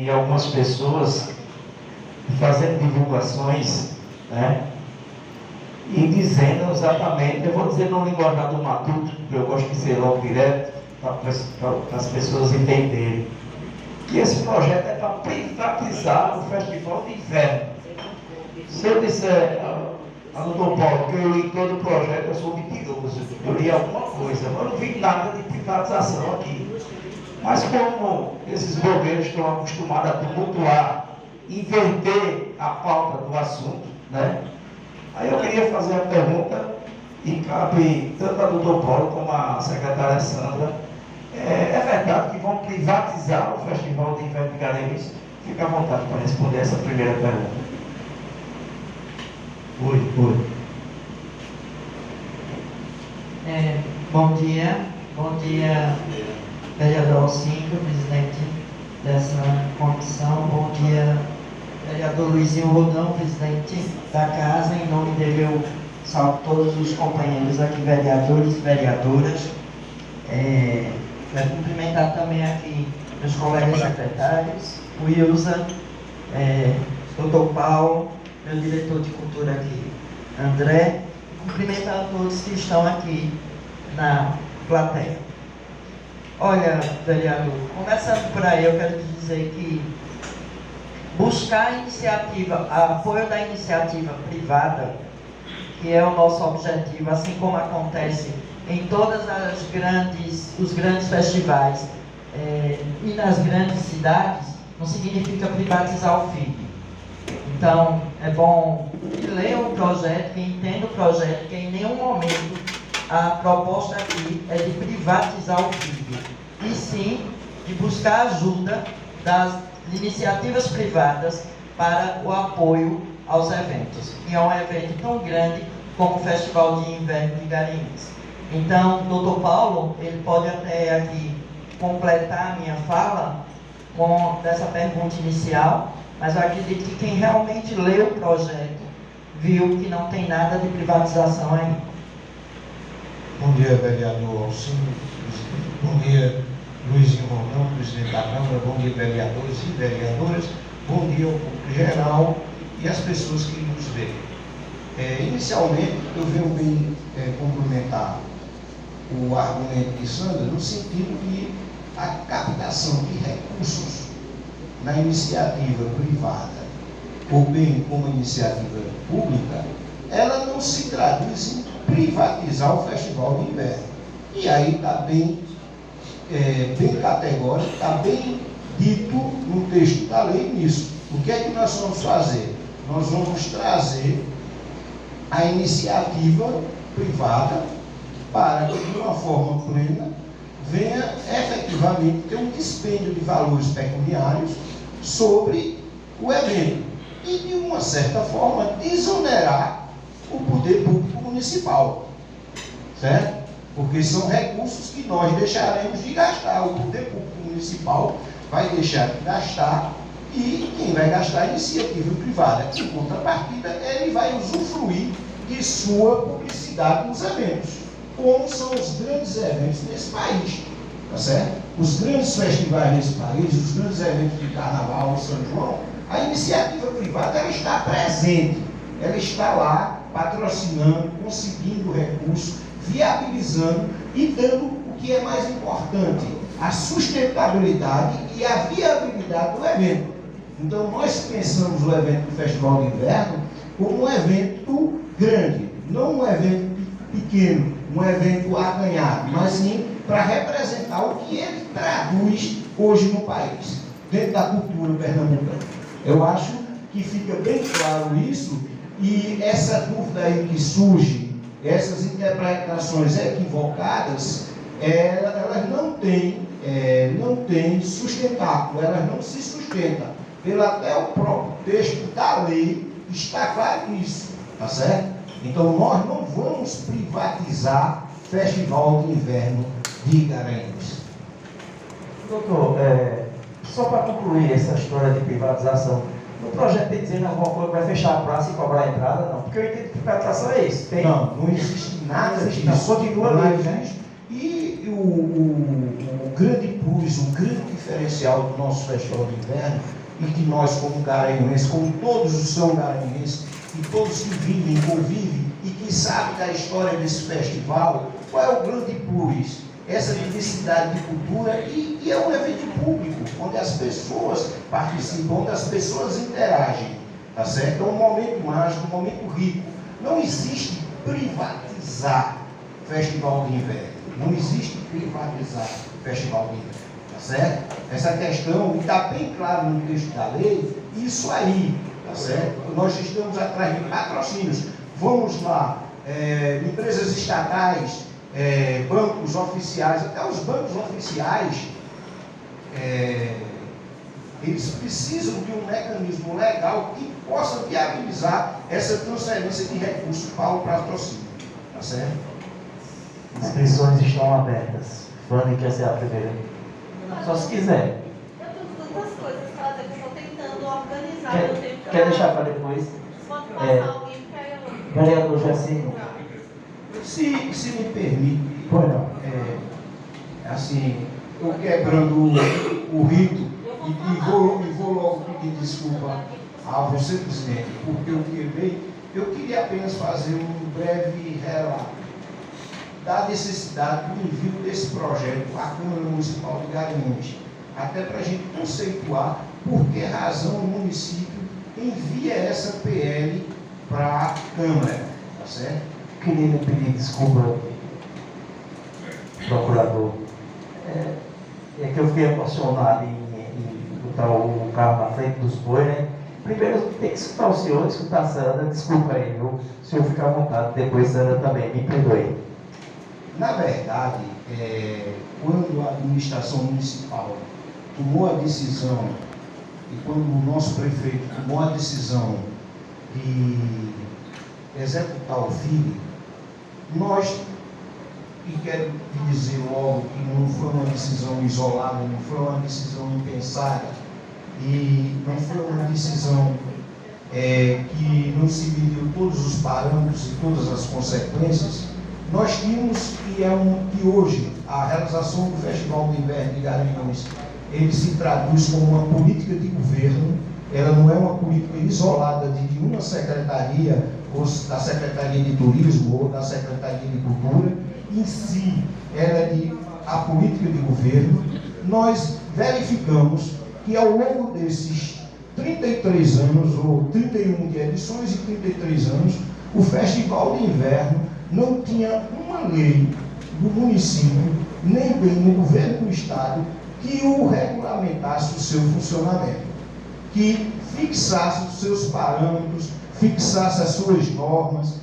de algumas pessoas fazendo divulgações, né? E dizendo exatamente, eu vou dizer no linguajar do matuto, porque eu gosto de ser logo direto, para as pessoas entenderem, que esse projeto é para privatizar o Festival de Inverno. Se eu disser a doutor Paulo que eu li todo o projeto, eu sou mentiroso, eu li alguma coisa, mas eu não vi nada de privatização aqui. Mas como esses governos estão acostumados a tumultuar, inverter a pauta do assunto, né? Aí eu queria fazer a pergunta, e cabe tanto a doutor Paulo como a secretária Sandra. É verdade que vão privatizar o Festival de Inverno de Garanhuns? Fica à vontade para responder essa primeira pergunta. Oi. Bom dia, vereador Alcindo, presidente dessa comissão. Bom dia, vereador Luizinho Rodão, presidente da casa. Em nome dele eu salvo todos os companheiros aqui, vereadores e vereadoras. Quero cumprimentar também aqui meus colegas secretários, o Ilza, doutor Paulo, meu diretor de cultura aqui, André, e cumprimentar a todos que estão aqui na plateia. Olha, vereador, começando por aí, eu quero te dizer que buscar a iniciativa, apoio da iniciativa privada, que é o nosso objetivo, assim como acontece em todas os grandes festivais e nas grandes cidades, não significa privatizar o FIB. Então, é bom que leia o projeto, que entenda o projeto, que em nenhum momento a proposta aqui é de privatizar o FIB, e sim de buscar ajuda das iniciativas privadas para o apoio aos eventos. E é um evento tão grande como o Festival de Inverno de Garanhuns. Então, doutor Paulo, ele pode até aqui completar a minha fala com dessa pergunta inicial, mas eu acredito que quem realmente leu o projeto viu que não tem nada de privatização aí. Bom dia, vereador Alcindo. Bom dia, Luizinho Rodão, presidente da Câmara. Bom dia, vereadores e vereadoras. Bom dia ao público geral e às pessoas que nos veem. Inicialmente, eu venho bem complementar o argumento de Sandra, no sentido que a captação de recursos na iniciativa privada, ou bem como iniciativa pública, ela não se traduz em privatizar o Festival de Inverno. E aí está bem categórico, está bem dito no texto da lei nisso. O que é que nós vamos fazer? Nós vamos trazer a iniciativa privada para que, de uma forma plena, venha efetivamente ter um dispêndio de valores pecuniários sobre o evento e, de uma certa forma, desonerar o poder público municipal, certo? Porque são recursos que nós deixaremos de gastar, o poder público municipal vai deixar de gastar e quem vai gastar é a iniciativa privada. Em contrapartida, ele vai usufruir de sua publicidade nos eventos, como são os grandes eventos nesse país, tá certo? Os grandes festivais nesse país, os grandes eventos de carnaval, de São João, a iniciativa privada ela está presente, ela está lá patrocinando, conseguindo recursos, viabilizando e dando o que é mais importante, a sustentabilidade e a viabilidade do evento. Então nós pensamos o evento do Festival de Inverno como um evento grande, não um evento pequeno, um evento a ganhar, mas sim para representar o que ele traduz hoje no país, dentro da cultura pernambucana. Eu acho que fica bem claro isso, e essa dúvida aí que surge, essas interpretações equivocadas, elas não têm sustentáculo, elas não se sustentam. Até o próprio texto da lei está claro nisso, tá certo? Então nós não vamos privatizar Festival de Inverno de Garanhuns. Doutor, só para concluir essa história de privatização, no projeto tem dizendo alguma coisa que vai fechar a praça e cobrar a entrada? Não, porque eu entendo que privatização é isso. Não existe nada disso. Continua ali, né? E o grande plus, um grande diferencial do nosso Festival de Inverno, e que nós, como garanhuenses, como todos os são garanhuenses, e todos que vivem, convivem e que sabem da história desse festival, qual é o grande plus? Essa diversidade de cultura, e é um evento público, onde as pessoas participam, onde as pessoas interagem, tá certo? É um momento mágico, um momento rico. Não existe privatizar Festival de Inverno. Não existe privatizar Festival de Inverno, tá certo? Essa questão está bem claro no texto da lei, isso aí, tá certo? Nós estamos atrás de patrocínios. Vamos lá, empresas estatais, bancos oficiais, até os bancos oficiais, eles precisam de um mecanismo legal que possa viabilizar essa transferência de recursos para o patrocínio, tá certo? Inscrições estão abertas. Fanny quer ser a primeira. Só se quiser. Eu tenho tantas coisas para fazer que eu estou tentando organizar. Eu tenho que Quer deixar para depois? Pode passar alguém que aí eu... Vereador Jacinto. Se me permite, Pois não. assim, eu quebrando o rito, e vou logo pedir desculpa a você, presidente, porque eu quebrei. Eu queria apenas fazer um breve relato da necessidade do envio desse projeto à Câmara Municipal de Garanhuns, até para a gente conceituar por que razão o município envia essa PL para a Câmara, tá certo? Queria lhe pedir desculpa, procurador. É que eu fiquei emocionado em botar o carro na frente dos bois, né? Primeiro eu tenho que escutar o senhor, escutar a Sandra, desculpa aí, viu? O senhor fica à vontade, depois Sandra também, me perdoe. Na verdade, quando a administração municipal tomou a decisão, e quando o nosso prefeito tomou a decisão de executar o FIG, nós, e quero dizer logo que não foi uma decisão isolada, não foi uma decisão impensada, e não foi uma decisão que não se mediu todos os parâmetros e todas as consequências. Nós tínhamos, que hoje a realização do Festival de Inverno de Garanhuns, ele se traduz como uma política de governo. Ela não é uma política isolada de uma secretaria, ou da Secretaria de Turismo, ou da Secretaria de Cultura. Em si, ela é a política de governo. Nós verificamos que ao longo desses 33 anos, ou 31 de edições e 33 anos, o Festival de Inverno não tinha uma lei do município, nem bem no governo do estado, que o regulamentasse o seu funcionamento, que fixasse os seus parâmetros, fixasse as suas normas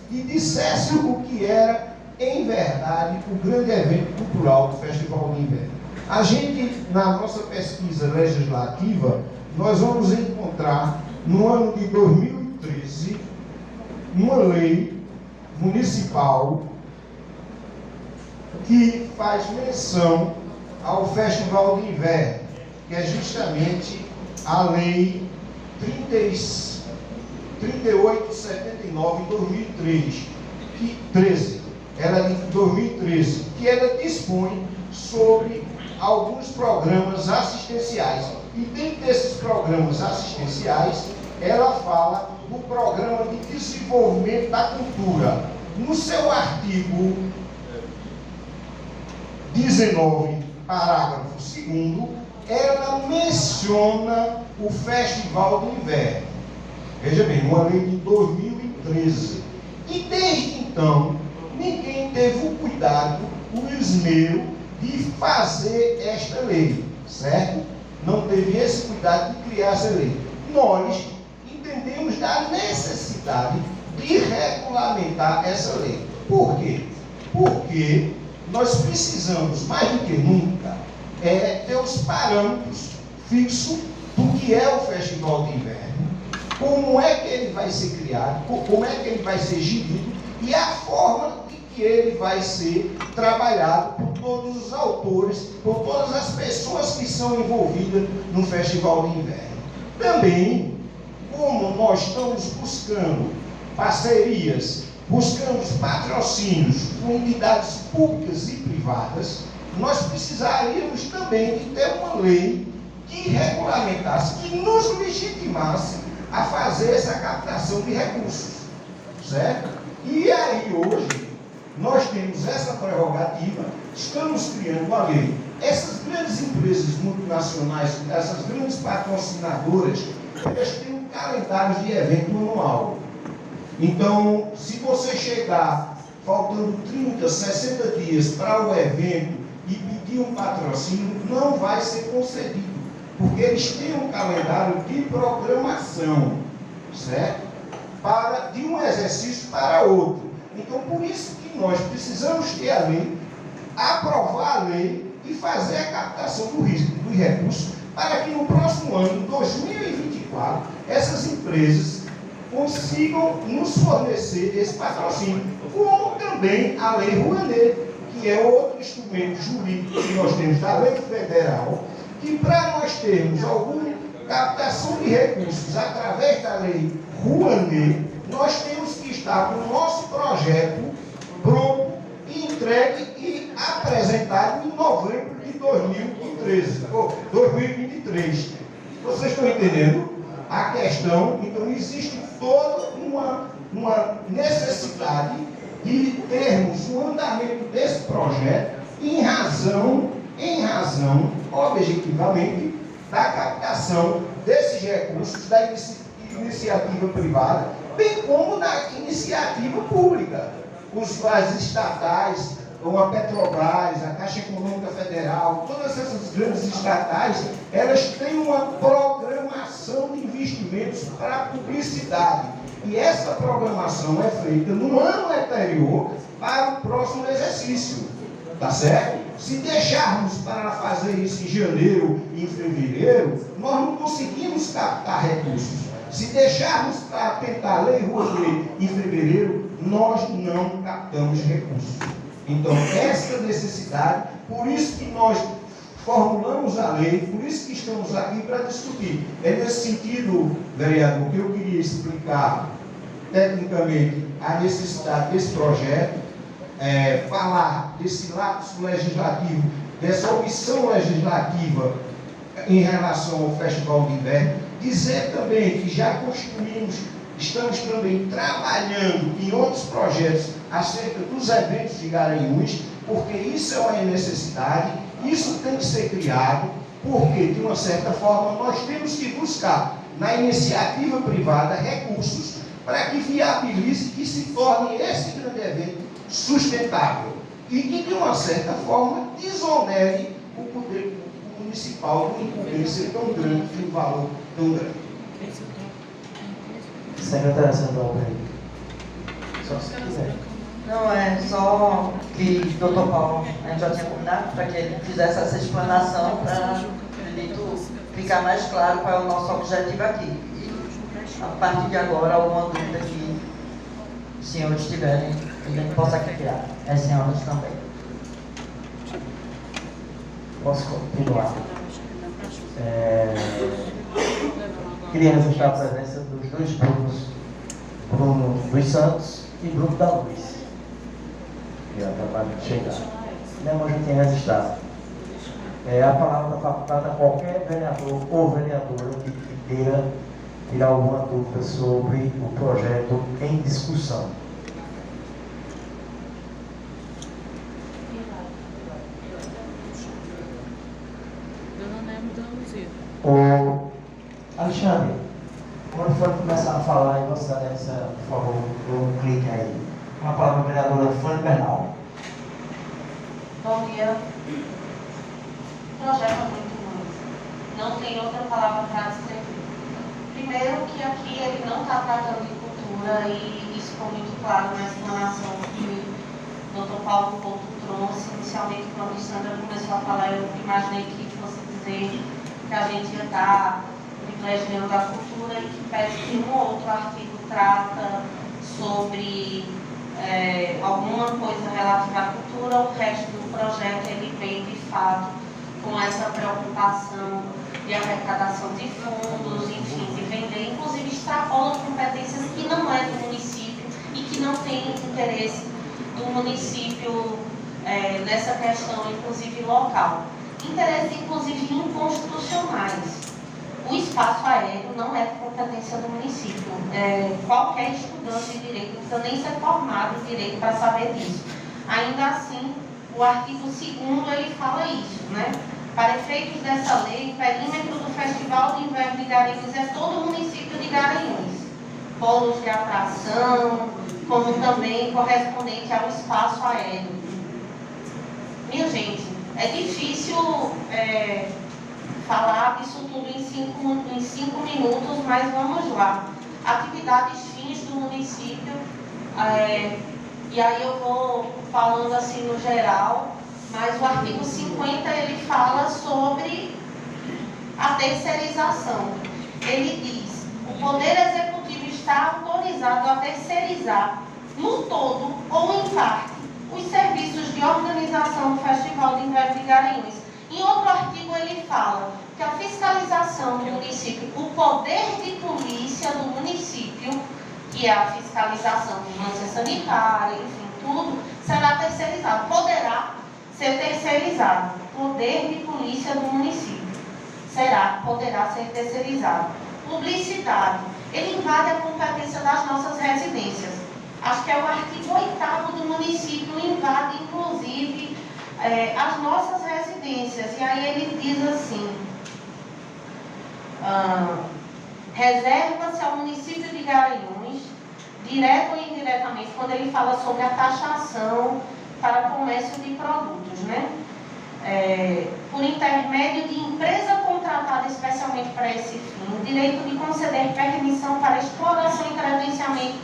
e dissesse o que era, em verdade, o grande evento cultural do Festival de Inverno. A gente, na nossa pesquisa legislativa, nós vamos encontrar, no ano de 2013, uma lei municipal que faz menção ao Festival de Inverno, que é justamente a Lei 3879 de 2013, ela é de 2013, que ela dispõe sobre alguns programas assistenciais. E dentro desses programas assistenciais, ela fala do Programa de Desenvolvimento da Cultura. No seu artigo 19, parágrafo 2º, ela menciona o Festival de Inverno. Veja bem, uma lei de 2013. E desde então, ninguém teve o cuidado, o esmero de fazer esta lei, certo? Não teve esse cuidado de criar essa lei. Nós entendemos da necessidade de regulamentar essa lei. Por quê? Porque nós precisamos, mais do que nunca, ter os parâmetros fixos do que é o Festival de Inverno, como é que ele vai ser criado, como é que ele vai ser gerido e a forma de que ele vai ser trabalhado por todos os autores, por todas as pessoas que são envolvidas no Festival de Inverno. Também, como nós estamos buscando parcerias, buscamos patrocínios com entidades públicas e privadas, nós precisaríamos também de ter uma lei que regulamentasse, que nos legitimasse a fazer essa captação de recursos, certo? E aí hoje nós temos essa prerrogativa, estamos criando a lei. Essas grandes empresas multinacionais, essas grandes patrocinadoras, elas têm um calendário de evento anual. Então, se você chegar faltando 30, 60 dias para o evento e pedir um patrocínio, não vai ser concedido, porque eles têm um calendário de programação, certo? De um exercício para outro. Então, por isso que nós precisamos ter a lei, aprovar a lei e fazer a captação dos recursos para que no próximo ano, 2024, essas empresas consigam nos fornecer esse patrocínio, como também a Lei Rouanet, que é outro instrumento jurídico que nós temos da lei federal, que para nós termos alguma captação de recursos através da Lei Rouanet, nós temos que estar com o nosso projeto pronto, entregue e apresentado em novembro de 2023. Vocês estão entendendo a questão? Então existe toda uma necessidade de termos o andamento desse projeto em razão, objetivamente, da captação desses recursos da iniciativa privada, bem como da iniciativa pública. As estatais, como a Petrobras, a Caixa Econômica Federal, todas essas grandes estatais, elas têm uma programação de investimentos para publicidade. E essa programação é feita no ano anterior para o próximo exercício. Tá certo? Se deixarmos para fazer isso em janeiro e em fevereiro, nós não conseguimos captar recursos. Se deixarmos para tentar a Lei Rouanet em fevereiro, nós não captamos recursos. Então, essa necessidade, por isso que nós formulamos a lei, por isso que estamos aqui para discutir. É nesse sentido, vereador, que eu queria explicar tecnicamente a necessidade desse projeto, falar desse lapso legislativo, dessa omissão legislativa em relação ao Festival de Inverno, dizer também que já estamos também trabalhando em outros projetos acerca dos eventos de Garanhuns, porque isso é uma necessidade, isso tem que ser criado, porque, de uma certa forma, nós temos que buscar na iniciativa privada recursos para que viabilize e se torne esse grande evento sustentável e que, de uma certa forma, desonere o poder municipal de incumbência tão grande, de um valor tão grande. Secretária Central, só se quiser. Não, é só que o doutor Paulo, a gente já tinha combinado para que ele fizesse essa explanação para ficar mais claro qual é o nosso objetivo aqui. E, a partir de agora, alguma dúvida que os senhores tiverem, a gente possa criar. As senhoras também. Posso continuar? Queria registrar a presença dos dois Brunos, Bruno dos Santos e Bruno da Luz, que acabaram de chegar. Mas eu tenho registrado. A palavra está facultada a qualquer vereador ou vereadora que queira tirar alguma dúvida sobre o projeto em discussão. Ô, Alexandre, quando for começar a falar em Vossa Excelência, por favor, dê um clique aí. Uma palavra vereadora Fã Bernal. Bom dia. O projeto é muito bom. Não tem outra palavra para descrever. Primeiro que aqui ele não está tratando de cultura e isso ficou muito claro na explanação que o Dr. Paulo Couto trouxe. Inicialmente, quando a Sandra começou a falar, eu imaginei que fosse dizer que a gente ia estar privilegiando a cultura e que pede que um ou outro artigo trata sobre alguma coisa relativa à cultura, o resto do projeto ele vem de fato com essa preocupação de arrecadação de fundos, enfim, de vender, inclusive extrapola competências que não é do município e que não tem interesse do município nessa questão, inclusive local. Interesses, inclusive, inconstitucionais. O espaço aéreo não é competência do município. Qualquer estudante de direito não precisa nem ser formado em direito para saber disso. Ainda assim, o artigo 2º ele fala isso, né? Para efeitos dessa lei, o perímetro do Festival de Inverno de Garanhuns é todo o município de Garanhuns. Polos de atração, como também correspondente ao espaço aéreo. Minha gente, é difícil falar disso tudo em 5 minutos, mas vamos lá. Atividades fins do município, e aí eu vou falando assim no geral, mas o artigo 50 ele fala sobre a terceirização. Ele diz: o Poder Executivo está autorizado a terceirizar, no todo ou em parte, os serviços de organização do Festival de Inverno de Garanhuns. Em outro artigo ele fala que a fiscalização do município, o poder de polícia do município, que é a fiscalização de vigilância sanitária, enfim, tudo, será terceirizado. Poderá ser terceirizado. Poder de polícia do município poderá ser terceirizado. Publicidade. Ele invade a competência das nossas residências. Acho que é o artigo 8º do município, invade, inclusive, as nossas residências. E aí ele diz assim: reserva-se ao município de Garanhuns, direto ou indiretamente, quando ele fala sobre a taxação para comércio de produtos, né? Por intermédio de empresa contratada especialmente para esse fim, o direito de conceder permissão para exploração e credenciamento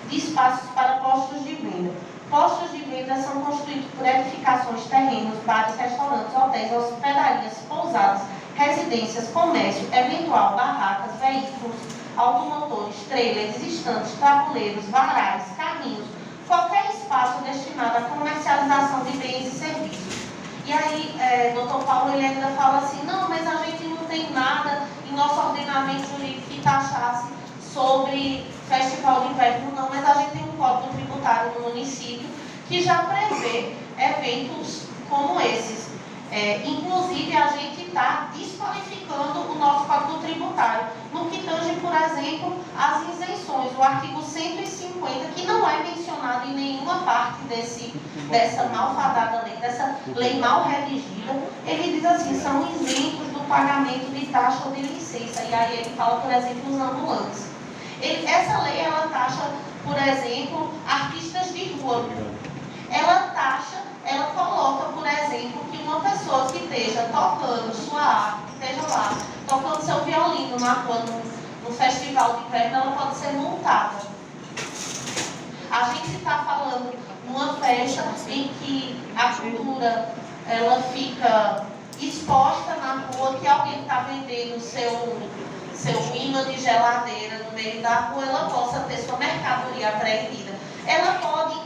de espaços para postos de venda. Postos de venda são constituídos por edificações, terrenos, bares, restaurantes, hotéis, hospedarias, pousadas, residências, comércio, eventual, barracas, veículos, automotores, trailers, estantes, tabuleiros, varais, carrinhos, qualquer espaço destinado à comercialização de bens e serviços. E aí, Dr. Paulo, ele ainda fala assim: não, mas a gente não tem nada em nosso ordenamento jurídico que taxasse sobre Festival de Inverno, não, mas a gente tem um código tributário no município que já prevê eventos como esses. Inclusive, a gente está desqualificando o nosso código tributário no que tange, por exemplo, as isenções. O artigo 150, que não é mencionado em nenhuma parte dessa malfadada lei, dessa lei mal redigida, ele diz assim: são isentos do pagamento de taxa ou de licença. E aí ele fala, por exemplo, os ambulantes. Essa lei, ela taxa, por exemplo, artistas de rua. Ela coloca, por exemplo, que uma pessoa que esteja tocando sua arte, esteja lá, tocando seu violino na rua, no festival de inverno, ela pode ser multada. A gente está falando numa festa em que a cultura, ela fica exposta na rua, que alguém está vendendo seu imã de geladeira no meio da rua, ela possa ter sua mercadoria apreendida. Ela pode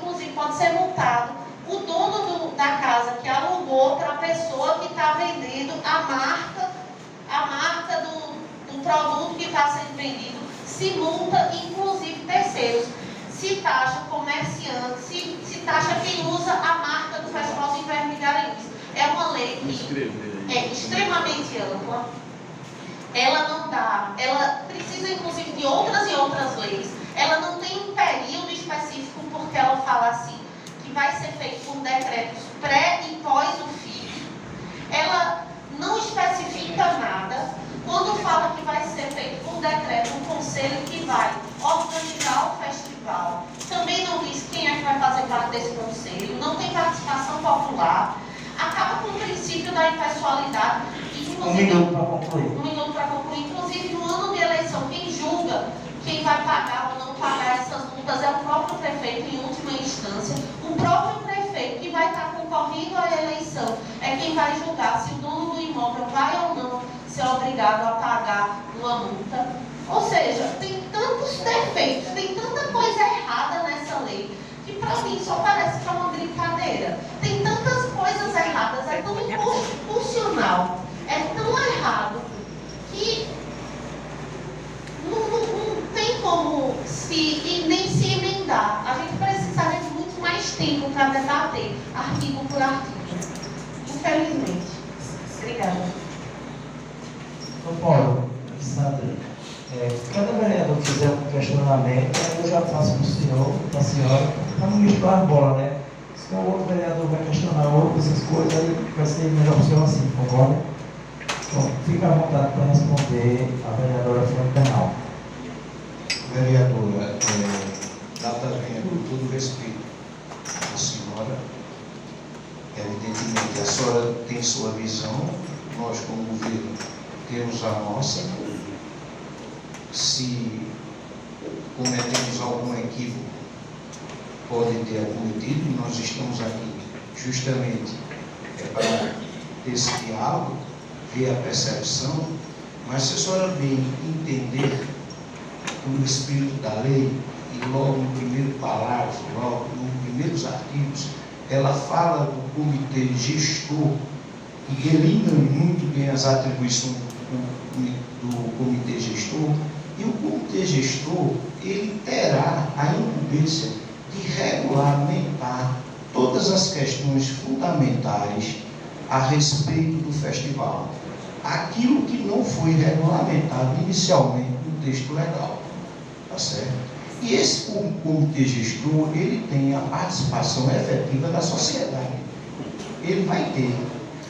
ser multado. O dono da casa que alugou para a pessoa que está vendendo a marca do produto que está sendo vendido, se multa, inclusive terceiros. Se taxa comerciante, se taxa quem usa a marca do Festival de Inverno de Garanhuns. É uma lei que é extremamente ampla. Ela precisa, inclusive, de outras e outras leis. Ela não tem um período específico, porque ela fala assim, que vai ser feito por decretos pré e pós o FII. Ela não especifica nada. Quando fala que vai ser feito por decreto, um conselho que vai organizar o festival. Também não diz quem é que vai fazer parte desse conselho, não tem participação popular. Acaba com o princípio da impessoalidade. Um minuto para concluir. Inclusive, no ano de eleição, quem julga quem vai pagar ou não pagar essas multas é o próprio prefeito, em última instância. O próprio prefeito que vai estar concorrendo à eleição é quem vai julgar se o dono do imóvel vai ou não ser obrigado a pagar uma multa. Ou seja, tem tantos defeitos, tem tanta coisa errada nessa lei, que para mim só parece que é uma brincadeira. Tem tantas coisas erradas, é tão inconstitucional, é tão errado, que não tem como nem se emendar. A gente precisaria de muito mais tempo 5 para debater, artigo por artigo. Infelizmente. Obrigada. Paulo, Sandra, cada vereador que fizer um questionamento, eu já faço para o senhor, para a senhora, para não misturar a bola, né? Se o outro vereador vai questionar outro, essas coisas, aí vai ser melhor para o senhor assim, concorda? Então, fica à vontade para responder a vereadora Flávia Penal. Vereadora, Natalina, com todo respeito à senhora, evidentemente a senhora tem sua visão, nós como governo temos a nossa. Se cometemos algum equívoco, pode ter cometido, e nós estamos aqui justamente para ter esse diálogo, ver a percepção, mas se a senhora bem entender o espírito da lei, e logo no primeiro parágrafo, logo nos primeiros artigos, ela fala do comitê gestor e delinea muito bem as atribuições do comitê gestor, e o comitê gestor, ele terá a incumbência de regulamentar todas as questões fundamentais a respeito do festival. Aquilo que não foi regulamentado inicialmente no texto legal. Tá certo? E esse comitê gestor, ele tem a participação efetiva da sociedade. Ele vai ter,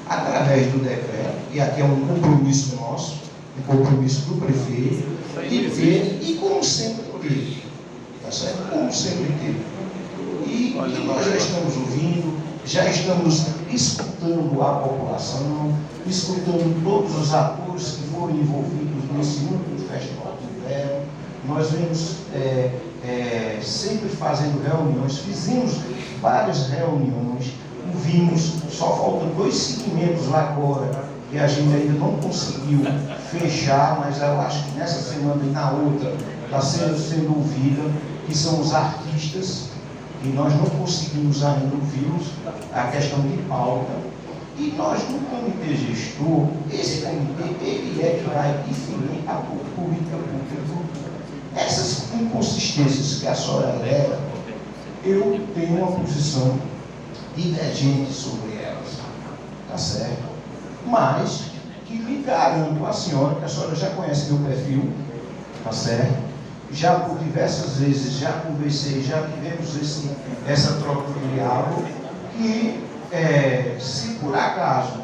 através do decreto, e aqui é um compromisso nosso, um compromisso do prefeito, de ter, e como sempre teve, tá certo? Como sempre teve. E nós já estamos ouvindo, já estamos escutando a população, escutando todos os atores que foram envolvidos nesse último festival do inverno. Nós vemos sempre fazendo reuniões, fizemos várias reuniões, ouvimos, só faltam 2 segmentos lá agora, que a gente ainda não conseguiu fechar, mas eu acho que nessa semana e na outra está sendo ouvida, que são os artistas, e nós não conseguimos ainda ouvi-los, a questão de pauta. E nós, no comitê gestor, esse comitê, ele é que vai definir a política pública. Essas inconsistências que a senhora alega, eu tenho uma posição divergente sobre elas, tá certo? Mas que lhe garanto à senhora, que a senhora já conhece meu perfil, tá certo? Já por diversas vezes, já conversei, já tivemos essa troca de diálogo, que se por acaso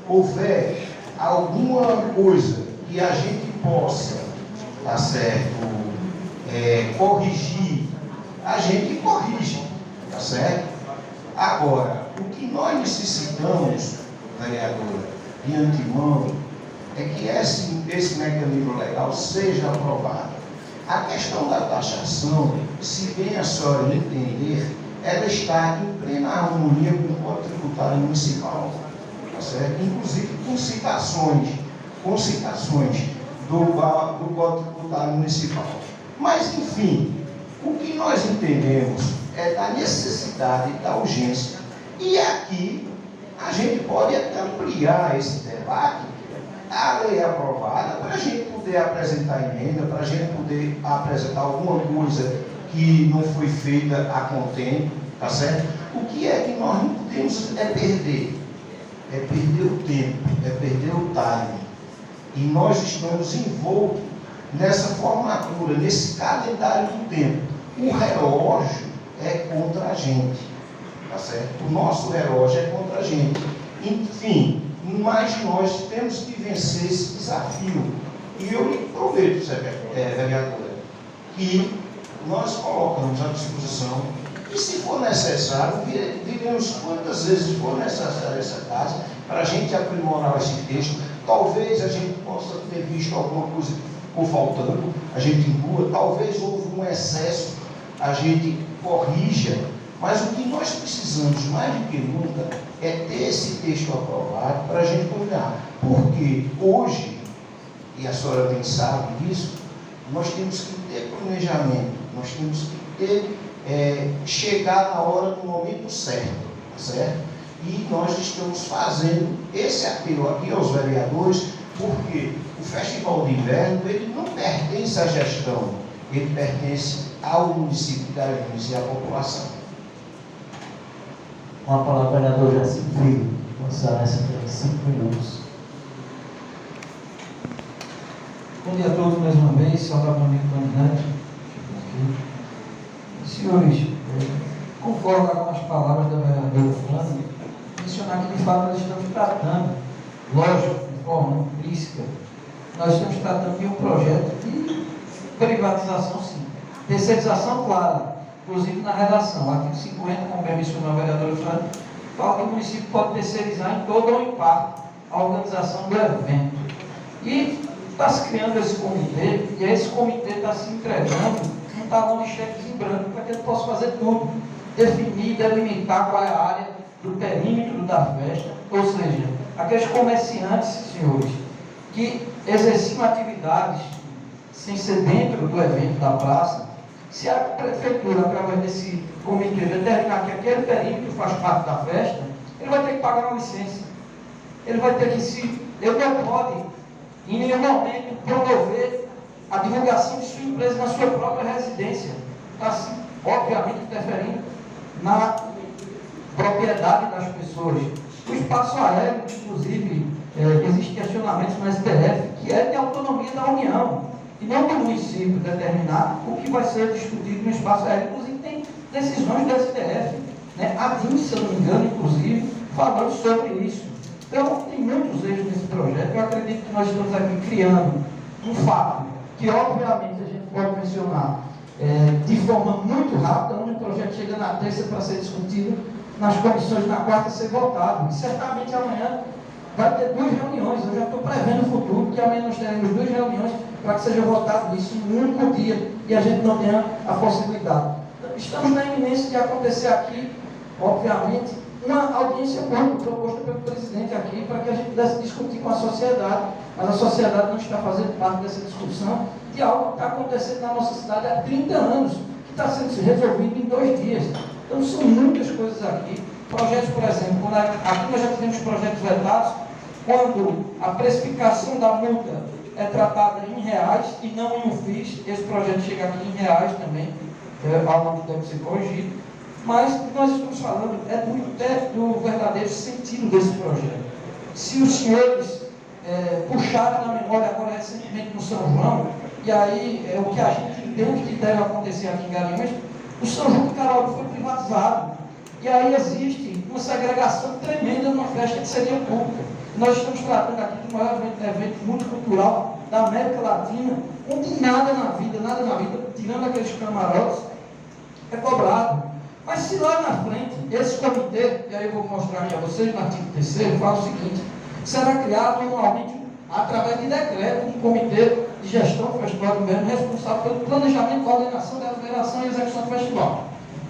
houver alguma coisa que a gente possa, tá certo, corrigir, a gente corrige, tá certo? Agora, o que nós necessitamos, vereadora, de antemão, é que esse mecanismo legal seja aprovado. A questão da taxação, se bem a senhora entender, ela está em plena harmonia com o Código Tributário Municipal, tá certo? Inclusive com citações do Código Tributário Municipal. Mas, enfim, o que nós entendemos é da necessidade, da urgência. E aqui a gente pode até ampliar esse debate, a lei aprovada, para a gente poder apresentar emenda, para a gente poder apresentar alguma coisa que não foi feita a contento, tá certo? O que é que nós não podemos perder? É perder o tempo, é perder o time. E nós estamos envoltos nessa formatura, nesse calendário do tempo. O relógio é contra a gente, tá certo? O nosso relógio é contra a gente. Enfim, mas nós temos que vencer esse desafio. E eu lhe prometo, vereadora, que nós colocamos à disposição, e se for necessário, viremos quantas vezes for necessário essa casa, para a gente aprimorar esse texto. Talvez a gente possa ter visto alguma coisa que ficou faltando, a gente inclua, talvez houve um excesso, a gente corrija, mas o que nós precisamos mais do que nunca é ter esse texto aprovado para a gente combinar. Porque hoje, e a senhora bem sabe disso, nós temos que ter planejamento, nós temos que ter, chegar na hora, no momento certo, certo? E nós estamos fazendo esse apelo aqui aos vereadores, porque o Festival de Inverno, ele não pertence à gestão, ele pertence ao município de Garanhuns e à população. Com a palavra, vereador Jacinto Filho. Vossa Excelência tem 5 minutos. Bom dia a todos mais uma vez, saudar o amigo candidato. Senhores, concordo com as palavras da vereadora Flávia, mencionar que de fato nós estamos tratando, lógico, de forma implícita, nós estamos tratando de um projeto de privatização, sim. Terceirização, clara, inclusive na redação, artigo 50, como bem mencionou a vereadora Flávia, fala que o município pode terceirizar em todo ou em parte a organização do evento. E está se criando esse comitê, e esse comitê está se entregando um talão de cheques em branco para que ele possa fazer tudo, definir, delimitar qual é a área do perímetro da festa, ou seja, aqueles comerciantes, senhores, que exerciam atividades sem ser dentro do evento da praça, se a prefeitura, através desse comitê, determinar que aquele perímetro faz parte da festa, ele vai ter que pagar uma licença. Ele vai ter que ele não pode, em nenhum momento, promover a divulgação de sua empresa na sua própria residência. Está, obviamente, interferindo na propriedade das pessoas. O espaço aéreo, inclusive, existem questionamentos no STF, que é de autonomia da União, e não do município determinar o que vai ser discutido no espaço aéreo. Inclusive, tem decisões do STF, né? A DIN, se eu não me engano, inclusive, falando sobre isso. Então, tem muitos erros nesse projeto. Eu acredito que nós estamos aqui criando um fato que, obviamente, a gente pode mencionar de forma muito rápida, onde o projeto chega na terça para ser discutido, nas comissões na quarta ser votado. E certamente amanhã vai ter 2 reuniões. Eu já estou prevendo o futuro, que amanhã nós teremos 2 reuniões para que seja votado isso em um único dia e a gente não tenha a possibilidade. Então, estamos na iminência de acontecer aqui, obviamente, uma audiência pública proposta pelo presidente aqui para que a gente pudesse discutir com a sociedade, mas a sociedade não está fazendo parte dessa discussão de algo que está acontecendo na nossa cidade há 30 anos, que está sendo resolvido em 2 dias. Então são muitas coisas aqui. Projetos, por exemplo, aqui nós já tivemos projetos vetados, quando a precificação da multa é tratada em reais e não em UFIS, esse projeto chega aqui em reais também, algo que deve ser corrigido. Mas o que nós estamos falando é do verdadeiro sentido desse projeto. Se os senhores puxaram na memória agora recentemente no São João, e aí é o que a gente entende que deve acontecer aqui em Garanhuns, o São João de Caruaru foi privatizado. E aí existe uma segregação tremenda numa festa que seria pública. Nós estamos tratando aqui do maior evento multicultural da América Latina, onde nada na vida, tirando aqueles camarotes, é cobrado. Mas se lá na frente, esse comitê, e aí eu vou mostrar aqui a vocês, no artigo 3º, fala o seguinte: será criado anualmente, através de decreto, um comitê de gestão do Festival do Inverno responsável pelo planejamento, coordenação, deliberação e execução do festival.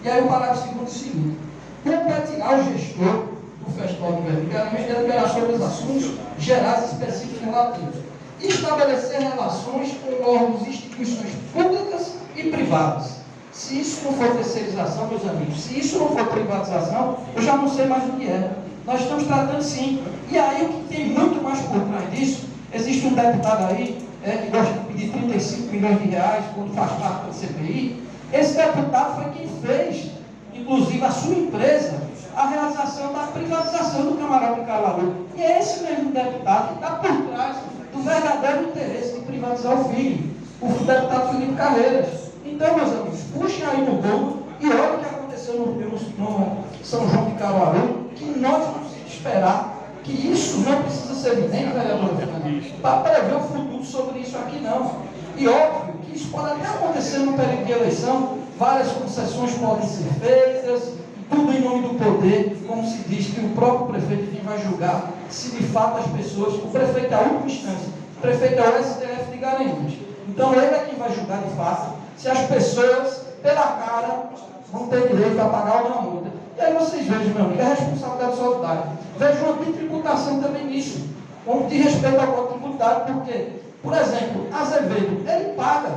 E aí o parágrafo 2º é o seguinte: competirá o gestor do Festival do Inverno de Garanhuns deliberar sobre os assuntos gerais específicos relativos, e estabelecer relações com órgãos e instituições públicas e privadas. Se isso não for terceirização, meus amigos, se isso não for privatização, eu já não sei mais o que é. Nós estamos tratando sim. E aí o que tem muito mais por trás disso, existe um deputado aí que gosta de pedir 35 milhões de reais quando faz parte do CPI. Esse deputado foi quem fez, inclusive a sua empresa, a realização da privatização do Camarote de Caruaru. E é esse mesmo deputado que está por trás do verdadeiro interesse de privatizar o filho, o deputado Felipe Carreiras. Então, meus amigos, puxem aí no Google e olhem o que aconteceu no São João de Caruaru, que nós vamos esperar que isso não precisa ser evidente, vereador Fernando, para prever o futuro sobre isso aqui, não. E óbvio que isso pode até acontecer no período de eleição, várias concessões podem ser feitas, tudo em nome do poder, como se diz que o próprio prefeito quem vai julgar se de fato as pessoas, o prefeito é a última instância, o prefeito é o STF de Garanhuns. Então ele é quem vai julgar de fato se as pessoas, pela cara, vão ter direito a pagar ou não a multa. E aí vocês vejam, meu amigo, é responsabilidade solidária. Vejam uma bitributação também nisso, como de respeito ao código tributário, porque, por exemplo, Azevedo, ele paga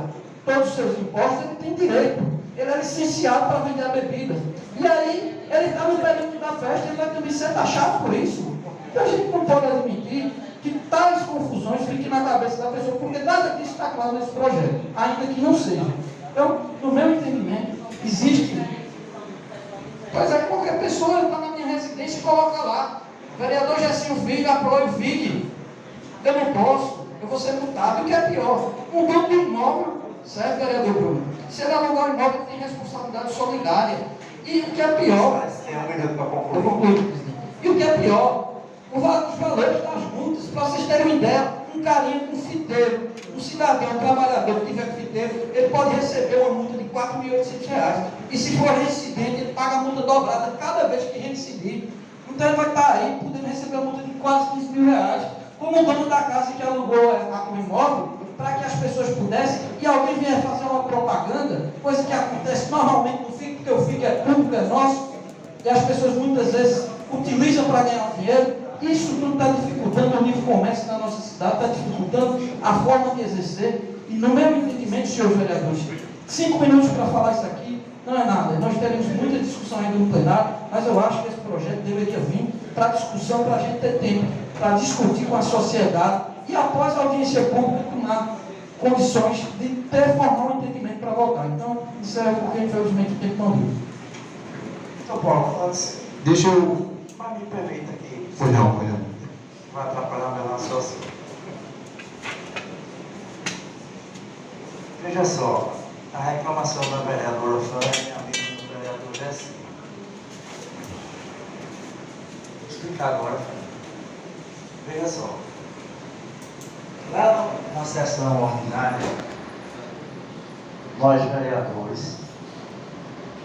todos os seus impostos, ele tem direito, ele é licenciado para vender a bebida. E aí, ele está no período da festa, ele vai também ser taxado por isso. Então a gente não pode admitir que tais confusões fiquem na cabeça da pessoa, porque nada disso está claro nesse projeto, ainda que não seja. Então, no meu entendimento, existe Pois é, qualquer pessoa está na minha residência e coloca lá. Vereador Gessinho Filho, apoio FIG. Eu não posso, eu vou ser multado. E o que é pior, um dono de imóvel, certo, vereador Bruno? Se ele alugar o imóvel, ele tem responsabilidade solidária. E o que é pior, Tem 1 minuto para eu concluir. concluo, presidente. E o que é pior, os valores das multas, para vocês terem uma ideia, um carinha com fiteiro, um cidadão, um trabalhador que tiver fiteiro, ele pode receber uma multa de R$4.800. E se for reincidente, ele paga a multa dobrada cada vez que reincidir. Então ele vai estar aí podendo receber uma multa de quase R$15.000. Como o dono da casa que alugou o imóvel, para que as pessoas pudessem, e alguém vier fazer uma propaganda, coisa que acontece normalmente no FIG, porque o FIG é público, é nosso, e as pessoas muitas vezes utilizam para ganhar dinheiro. Isso tudo está dificultando o nível de comércio na nossa cidade, está dificultando a forma de exercer. E no meu entendimento, senhores vereadores, 5 minutos para falar isso aqui não é nada. Nós teremos muita discussão ainda no plenário, mas eu acho que esse projeto deveria vir para discussão, para a gente ter tempo para discutir com a sociedade e após a audiência pública tomar condições de formar um entendimento para votar. Então, isso é porque infelizmente o tempo não deu. Então, Paulo, antes, Deixa eu. mas me permita aqui, Foi não. vai atrapalhar meu raciocínio. Veja só, a reclamação da vereadora Fanny, amiga do vereador Gessinho. Vou explicar agora, Fanny. Veja só. Lá na sessão ordinária, nós vereadores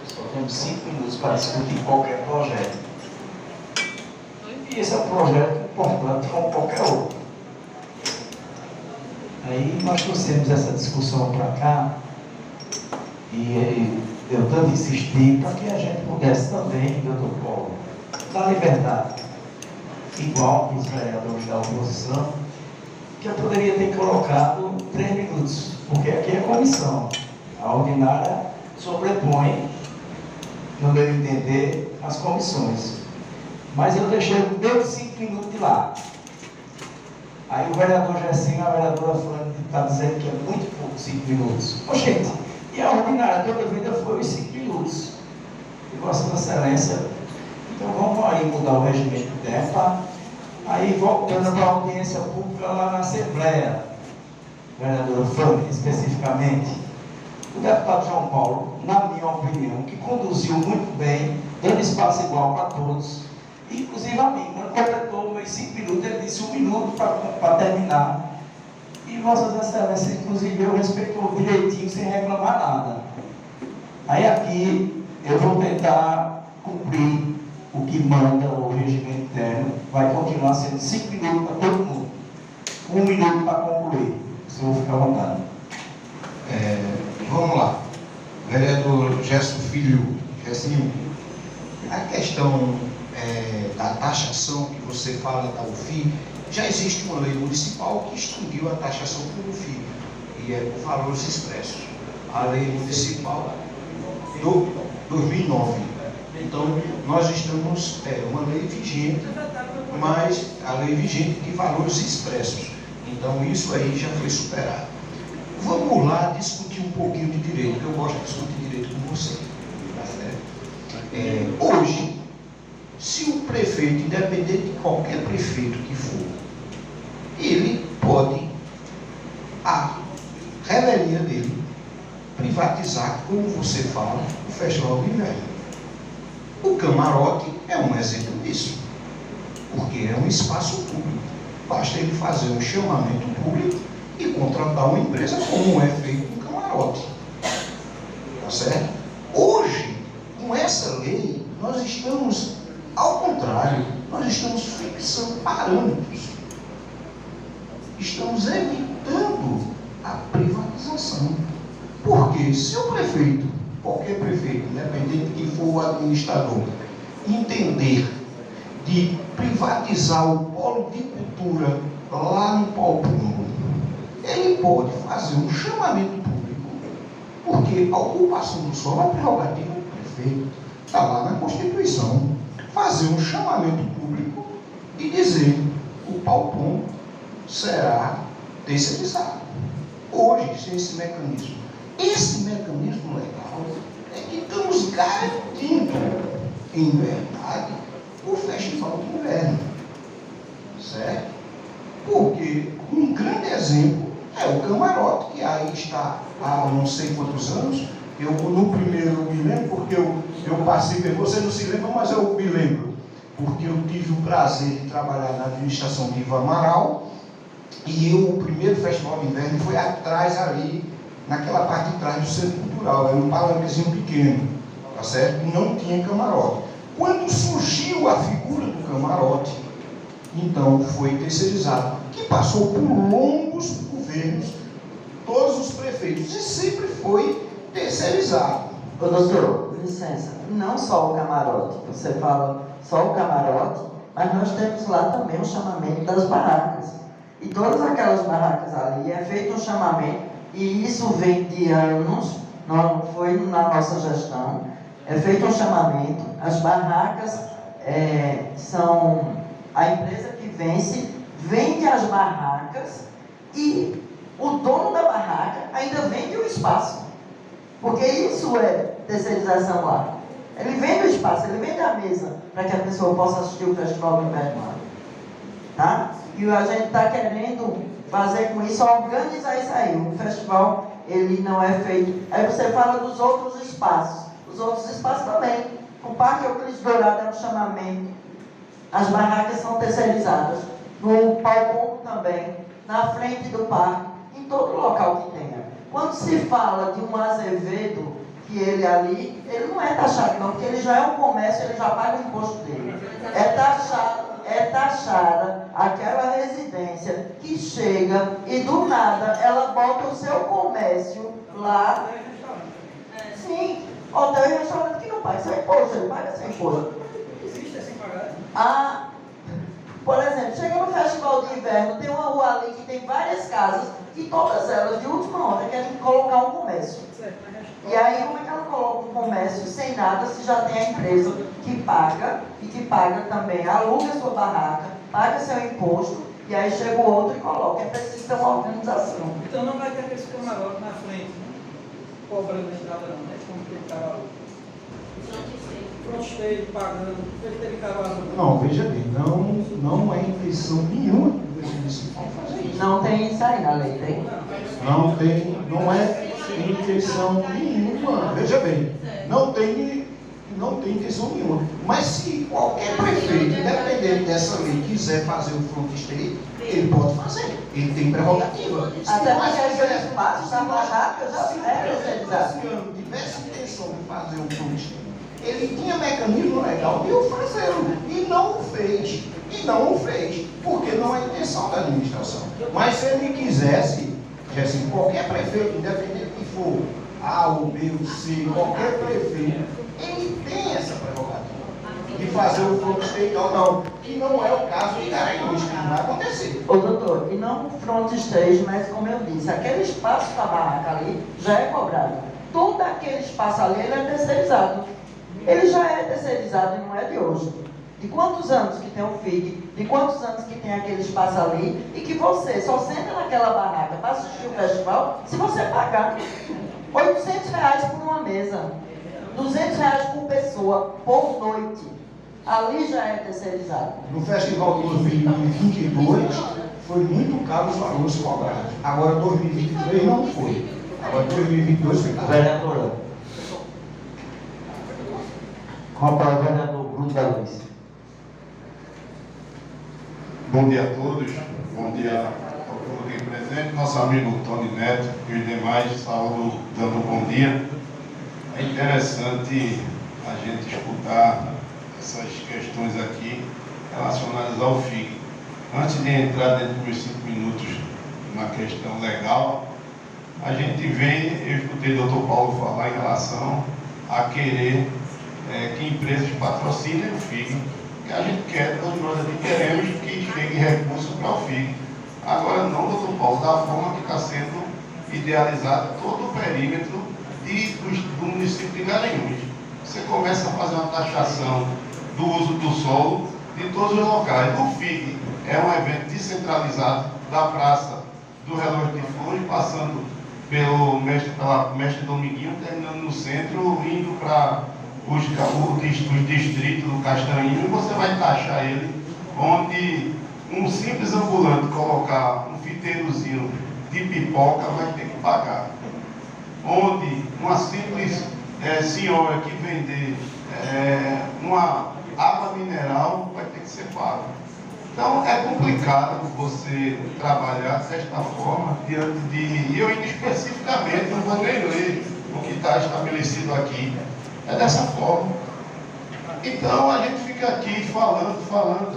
só temos 5 minutos para discutir qualquer projeto. E esse é um projeto importante como qualquer outro. Aí nós trouxemos essa discussão para cá e eu tanto insisti para que a gente pudesse também, doutor Paulo, dar liberdade, igual que os vereadores da oposição, que eu poderia ter colocado 3 minutos, porque aqui é comissão. A ordinária sobrepõe, no meu entender, as comissões. Mas eu deixei o meu 5 minutos de lá. Aí o vereador Gessinho, a vereadora Fanny está dizendo que é muito pouco 5 minutos. Ô gente, e a ordinária toda a vida foi os 5 minutos. E Vossa Excelência, então vamos aí mudar o regimento interno. Aí voltando para a audiência pública lá na Assembleia, vereadora Fanny, especificamente, o deputado João Paulo, na minha opinião, que conduziu muito bem, dando espaço igual para todos, inclusive a mim, quando completou meus 5 minutos, ele disse 1 minuto para terminar. E Vossas Excelências, inclusive, eu respeitou direitinho, sem reclamar nada. Aí aqui, eu vou tentar cumprir o que manda o regimento interno, vai continuar sendo 5 minutos para todo mundo. 1 minuto para concluir. O senhor fica à vontade. Vamos lá. Vereador Gessinho, a questão da taxação que você fala da UFI, já existe uma lei municipal que extinguiu a taxação por UFI, e é por valores expressos. A lei municipal do 2009. Então, nós estamos, uma lei vigente, mas a lei vigente de valores expressos. Então, isso aí já foi superado. Vamos lá discutir um pouquinho de direito, que eu gosto de discutir direito com você. Tá certo? Hoje, se o prefeito, independente de qualquer prefeito que for, ele pode, a revelia dele, privatizar, como você fala, o Festival do Inverno. O camarote é um exemplo disso, porque é um espaço público. Basta ele fazer um chamamento público e contratar uma empresa, como é feito no camarote. Tá certo? Hoje, com essa lei, nós estamos, ao contrário, nós estamos fixando parâmetros. Estamos evitando a privatização. Porque se o prefeito, qualquer prefeito, independente de quem for o administrador, entender de privatizar o polo de cultura lá no Palpinho, ele pode fazer um chamamento público, porque a ocupação do solo é prerrogativa do prefeito, está lá na Constituição, fazer um chamamento público e dizer o Palpão será terceirizado. Hoje, sem esse mecanismo legal, é que estamos garantindo em verdade, o Festival de Inverno. Certo? Porque um grande exemplo é o camarote, que aí está há não sei quantos anos. Eu, no primeiro, eu me lembro, porque eu passei, você não se lembra, mas eu me lembro, porque eu tive o prazer de trabalhar na administração de Ivan Amaral, e o primeiro Festival de Inverno foi atrás ali, naquela parte de trás do Centro Cultural, era um palanquezinho pequeno, tá certo? E não tinha camarote. Quando surgiu a figura do camarote, então foi terceirizado, que passou por longos governos, todos os prefeitos, e sempre foi terceirizado. Ô doutor, licença, não só o camarote, você fala só o camarote, mas nós temos lá também o chamamento das barracas. E todas aquelas barracas ali é feito um chamamento, e isso vem de anos, não foi na nossa gestão, é feito um chamamento, as barracas são a empresa que vende as barracas e o dono da barraca ainda vende o espaço. Porque isso é terceirização lá. Ele vende o espaço, ele vende a mesa para que a pessoa possa assistir o Festival do Inverno lá. Tá? E a gente está querendo fazer com isso, organizar isso aí. O festival, ele não é feito. Aí você fala dos outros espaços. Os outros espaços também. O Parque Euclides Dourado é um chamamento. As barracas são terceirizadas. No Pau também. Na frente do parque. Em todo local que tenha. Quando se fala de um Azevedo, que ele ali, ele não é taxado não, porque ele já é um comércio, ele já paga o imposto dele. É taxada aquela residência que chega e do nada ela bota o seu comércio lá. Sim, hotel e restaurante que não paga seu imposto, ele paga seu imposto. Existe assim pagar? Ah, por exemplo, chega no Festival de Inverno, tem uma rua ali que tem várias casas e todas elas, de última hora, querem colocar um comércio. E aí, como é que ela coloca um comércio sem nada se já tem a empresa que paga e que paga também, aluga sua barraca, paga seu imposto e aí chega o outro e coloca. É preciso ter uma organização. Então não vai ter aquele camarote na frente, né? Cobrando a estrada não, né? Como tem carro. Fronteiro pagando, ele carro. Não, veja bem, não é intenção nenhuma do governo municipal fazer isso. Não tem isso aí na lei, tem? Não é intenção nenhuma. Veja bem, não tem intenção nenhuma. Mas se qualquer prefeito, independente dessa lei, quiser fazer o frontisteiro, ele pode fazer. Ele tem prerrogativa. Até porque aquele espaço da barraca já é terceirizado. Se o tivesse intenção de fazer o frontisteiro, ele tinha mecanismo legal de o fazê-lo. E não o fez. Porque não é intenção da administração. Mas se ele quisesse, assim, qualquer prefeito, independente que for A ou B ou C, qualquer prefeito, ele tem essa prerrogativa de fazer o front stage ou não, que não é o caso de Garanhuns, que não vai acontecer. Ô doutor, e não o front stage, mas como eu disse, aquele espaço da barraca ali já é cobrado. Todo aquele espaço ali ele é terceirizado. Ele já é terceirizado e não é de hoje. De quantos anos que tem o FIG, de quantos anos que tem aquele espaço ali, e que você só senta naquela barraca para assistir o festival se você pagar R$800 por uma mesa, R$200 por pessoa, por noite. Ali já é terceirizado. No festival de 2022 foi muito caro os valores cobrados. Agora 2023 não foi. Agora 2022 foi caro. Vereadora. Com a palavra, vereador Bruno da Luz. Bom dia a todos, bom dia ao povo aqui presente, nosso amigo Tony Neto e os demais, saúdo dando bom dia. É interessante a gente escutar essas questões aqui relacionadas ao FIG. Antes de entrar dentro dos meus 5 minutos na questão legal, a gente vem, eu escutei o Dr. Paulo falar em relação a querer que empresas patrocinem o FIG. Que a gente quer, todos nós aqui queremos que chegue recurso para o FIG. Agora não, doutor Paulo, da forma que está sendo idealizado todo o perímetro do município de Garanhuns. Você começa a fazer uma taxação do uso do solo de todos os locais. O FIG é um evento descentralizado da Praça do Relógio de Flores, passando pela Mestre Dominguinho, terminando no centro, indo para os distritos do Castanhinho, e você vai taxar ele, onde um simples ambulante colocar um fiteirozinho de pipoca vai ter que pagar. Onde uma simples senhora que vender uma água mineral vai ter que ser paga. Então é complicado você trabalhar desta forma diante de. Eu especificamente não vou nem ler o que está estabelecido aqui. É dessa forma. Então a gente fica aqui falando,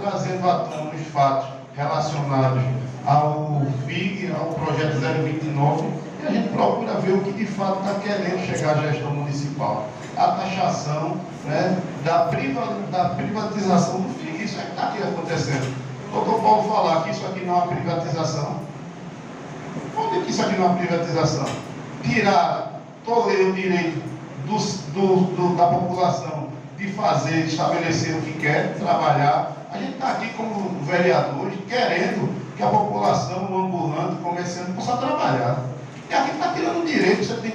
trazendo à tona os fatos relacionados ao FIG, ao projeto 029, e a gente procura ver o que de fato está querendo chegar à gestão municipal. A taxação, né, da privatização do FIG. Isso é que está aqui acontecendo. O doutor Paulo falar que isso aqui não é uma privatização. Onde é que isso aqui não é uma privatização? Tirar o direito da população de fazer, de estabelecer o que quer, trabalhar. A gente está aqui como vereadores querendo que a população, o ambulante, o comerciante, possa trabalhar. E aqui está tirando o direito, você tem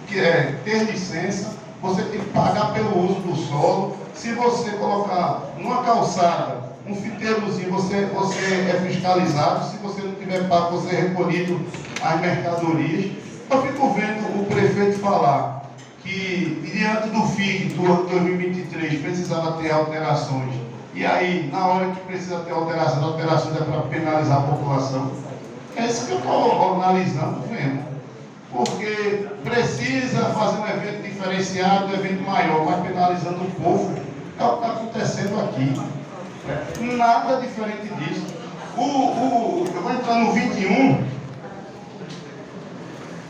que ter licença, você tem que pagar pelo uso do solo. Se você colocar numa calçada um fiteirozinho, você é fiscalizado. Se você não tiver pago, você é recolhido às mercadorias. Eu fico vendo o prefeito falar que, diante do FIG do 2023, precisava ter alterações. E aí, na hora que precisa ter alterações é para penalizar a população. É isso que eu estou analisando, vendo. Porque precisa fazer um evento diferenciado, um evento maior, mas penalizando o povo. É o que está acontecendo aqui. Nada diferente disso. Eu vou entrar no 21.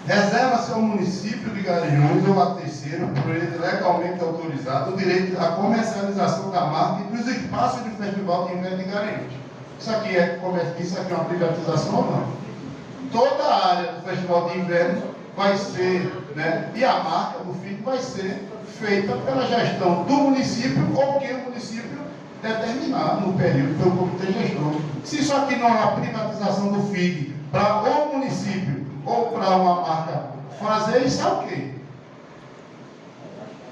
Reserva-se ao município de Garanhuns ou a terceiro, por ele legalmente autorizado, o direito à comercialização da marca e dos espaços do Festival de Inverno de Garanhuns. Isso aqui é uma privatização ou não? Toda a área do Festival de Inverno vai ser, né, e a marca do FIG vai ser feita pela gestão do município ou que o município determinar no período pelo comitê gestor. Se isso aqui não é uma privatização do FIG para o município ou para uma marca fazer, isso é o quê?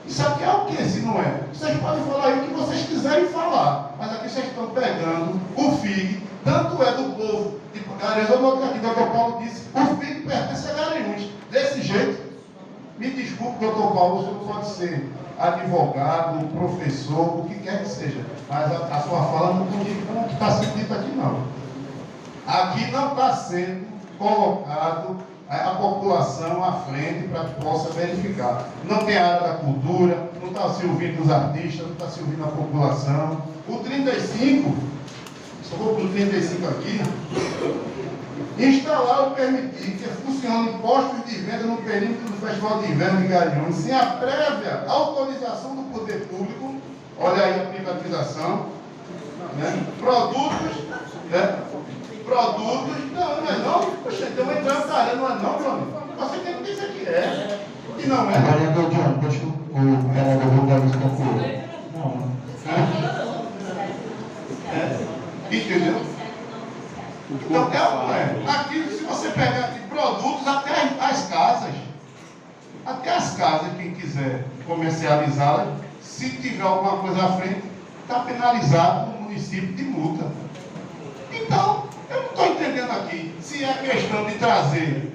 Isso aqui é o quê, se não é? Vocês podem falar aí o que vocês quiserem falar, mas aqui vocês estão pegando o FIG, tanto é do povo de Garanhuns, eu vou aqui, o doutor Paulo disse, o FIG pertence a Garanhuns. Desse jeito, me desculpe, doutor Paulo, o senhor pode ser advogado, professor, o que quer que seja, mas a sua fala não condiz com o que está sendo dito aqui, não. Aqui não está sendo colocado a população à frente para que possa verificar. Não tem a área da cultura, não está se ouvindo os artistas, não está se ouvindo a população. O 35, só vou para o 35 aqui, instalar ou permitir que funcione postos de venda no perímetro do Festival de Inverno de Garanhuns, sem a prévia autorização do poder público, olha aí a privatização, né? Produtos, não é não, poxa, então entrando na área, não é não, meu amigo. Você tem que dizer que é, e não é. Vereador John, deixa o vereador Rodrigues concluir. Não. Entendeu? Então, aqui, se você pegar aqui produtos, até as casas, quem quiser comercializá-las, se tiver alguma coisa à frente, está penalizado no município de multa. Então, eu não estou entendendo aqui se é questão de trazer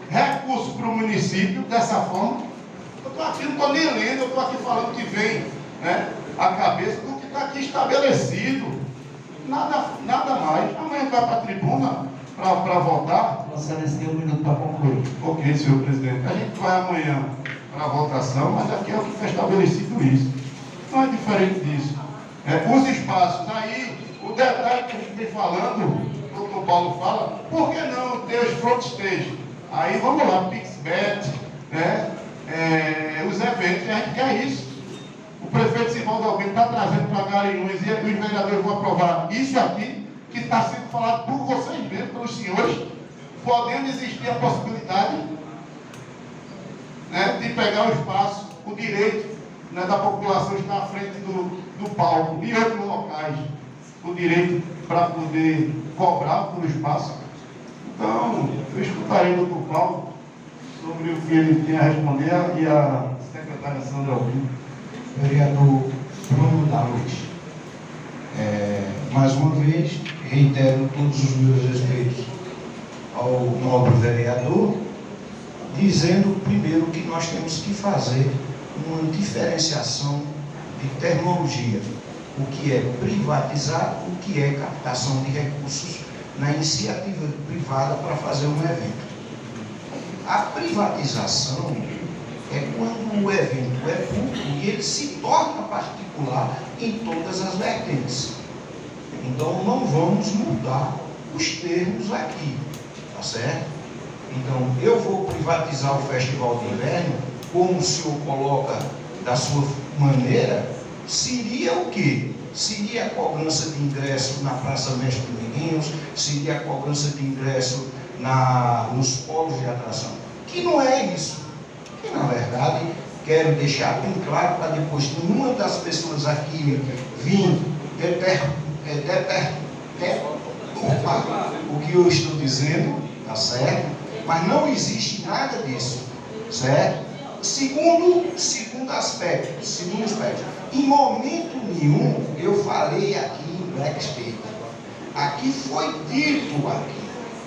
recursos para o município dessa forma. Eu estou aqui, não estou nem lendo, eu estou aqui falando que vem, né, a cabeça do que está aqui estabelecido. Nada mais. Amanhã vai para a tribuna para votar. Você tem um minuto para concluir. Ok, senhor presidente. A gente vai amanhã para a votação, mas aqui é o que está estabelecido isso. Não é diferente disso. Os espaços, aí, o detalhe que a gente vem falando, o doutor Paulo fala, por que não ter os front stage? Aí vamos lá, PixBet, né? Os eventos, a gente quer isso. O prefeito Sivaldo Albino está trazendo para Garanhuns e os vereadores vão aprovar isso aqui, que está sendo falado por vocês mesmos, pelos senhores, podendo existir a possibilidade, né, de pegar o espaço, o direito, né, da população estar à frente do palco, em outros locais, o direito para poder cobrar por espaço. Então, eu escutarei o doutor Paulo sobre o que ele tem a responder e a secretária Sandra Albino. vereador Bruno da Luz. Mais uma vez, reitero todos os meus respeitos ao nobre vereador, dizendo primeiro que nós temos que fazer uma diferenciação de terminologia, o que é privatizar, o que é captação de recursos na iniciativa privada para fazer um evento. A privatização é quando o evento é público e ele se torna particular em todas as vertentes. Então não vamos mudar os termos aqui, tá certo? Então eu vou privatizar o Festival de Inverno, como o senhor coloca da sua maneira, seria o quê? Seria a cobrança de ingresso na Praça Mestre Meninos, seria a cobrança de ingresso nos polos de atração, que não é isso. Que na verdade, quero deixar bem claro para depois nenhuma das pessoas aqui vir o que eu estou dizendo, tá certo? Mas não existe nada disso, certo? Segundo aspecto, em momento nenhum eu falei aqui em backstage. Aqui foi dito aqui,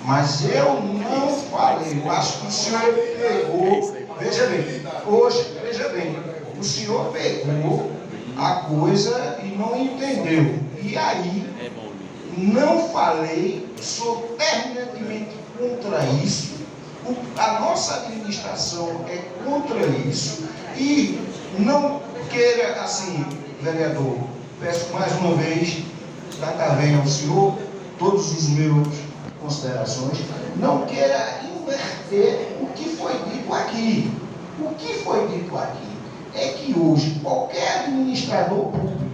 mas eu não falei. Eu acho que o senhor pegou, veja bem, o senhor pegou a coisa e não entendeu. E aí, não falei, sou terminantemente contra isso. A nossa administração é contra isso. E não queira, assim, vereador, peço mais uma vez, data venha ao senhor, todos os meus considerações, não queira inverter o que foi dito aqui. O que foi dito aqui é que hoje qualquer administrador público,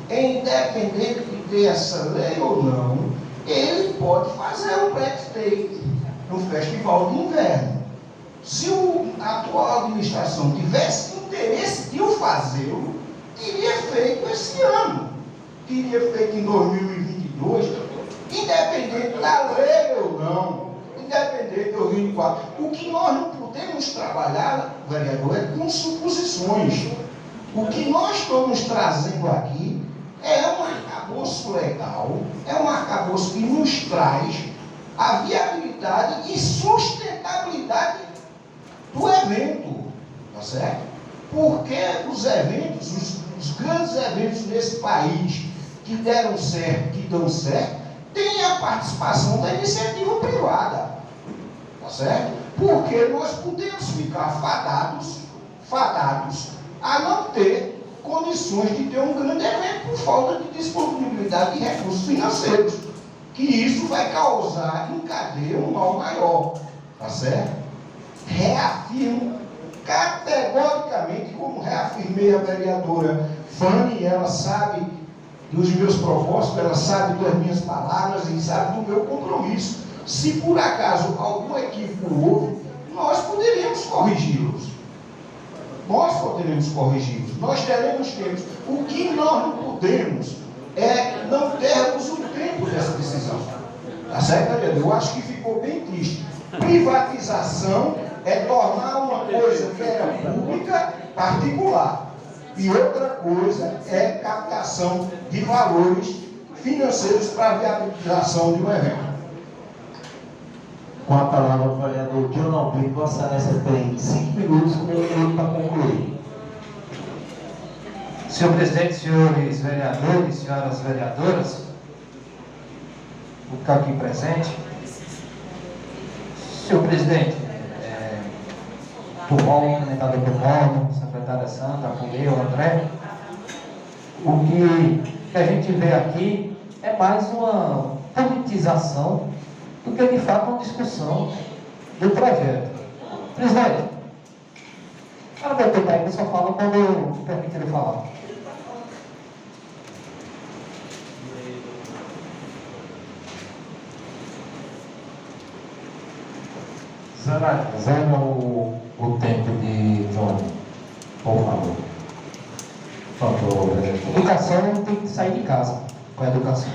independente de ter essa lei ou não, ele pode fazer um backstage no Festival de Inverno. Se a atual administração tivesse interesse de o fazê-lo, teria feito esse ano, teria feito em 2022, independente da lei ou não, independente de 2024. O que nós não podemos trabalhar, vereador, é com suposições. O que nós estamos trazendo aqui é um arcabouço legal, é um arcabouço que nos traz a viabilidade e sustentabilidade do evento, tá certo? Porque os eventos, os grandes eventos nesse país que deram certo, que dão certo, têm a participação da iniciativa privada, tá certo? Porque nós podemos ficar fadados a não ter condições de ter um grande evento por falta de disponibilidade de recursos financeiros, que isso vai causar em cadeia um mal maior, tá certo? Reafirmo categoricamente, como reafirmei a vereadora Fanny, ela sabe dos meus propósitos, ela sabe das minhas palavras e sabe do meu compromisso. Se por acaso algum equívoco houve, nós poderíamos corrigi-los. Nós teremos tempo. O que nós não podemos é não termos o tempo dessa decisão. Tá certo, vereador? Eu acho que ficou bem triste. Privatização é tornar uma coisa que era pública particular. E outra coisa é captação de valores financeiros para a viabilização de um evento. Com a palavra o vereador John Alpino, Vossa Excelência tem 5 minutos com 1 minuto para concluir. Senhor presidente, senhores vereadores, senhoras vereadoras, o que está aqui presente. Senhor presidente, Turmão, comentador Turmão, secretária Santa, Apuleu, André, o que a gente vê aqui é mais uma politização do que de fato uma discussão do projeto. Presidente, cara vai ter que só fala quando eu permito ele falar. Zero o tempo de João, por favor. Por favor, vereador. Educação tem que sair de casa com a educação.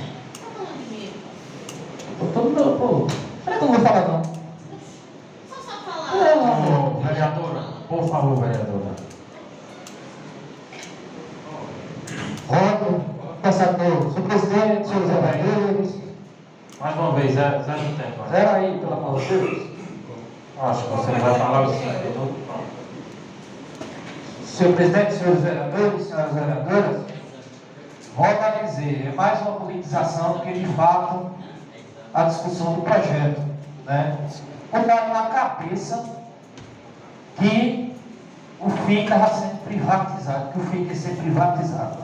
Pô, será que eu não vou falar não? Só falar. Vereadora, por por favor, vereadora. Rodo, passador, senhor presidente, senhores vereadores. Mais uma vez, zero tempo. Zero aí, pelo amor de Deus. Acho que você vai falar os 5 minutos. Senhor presidente, senhores vereadores, senhoras vereadoras, volto a dizer, é mais uma politização do que de fato a discussão do projeto, né? Botaram na cabeça que o FII estava sendo privatizado, que o FII ia ser privatizado.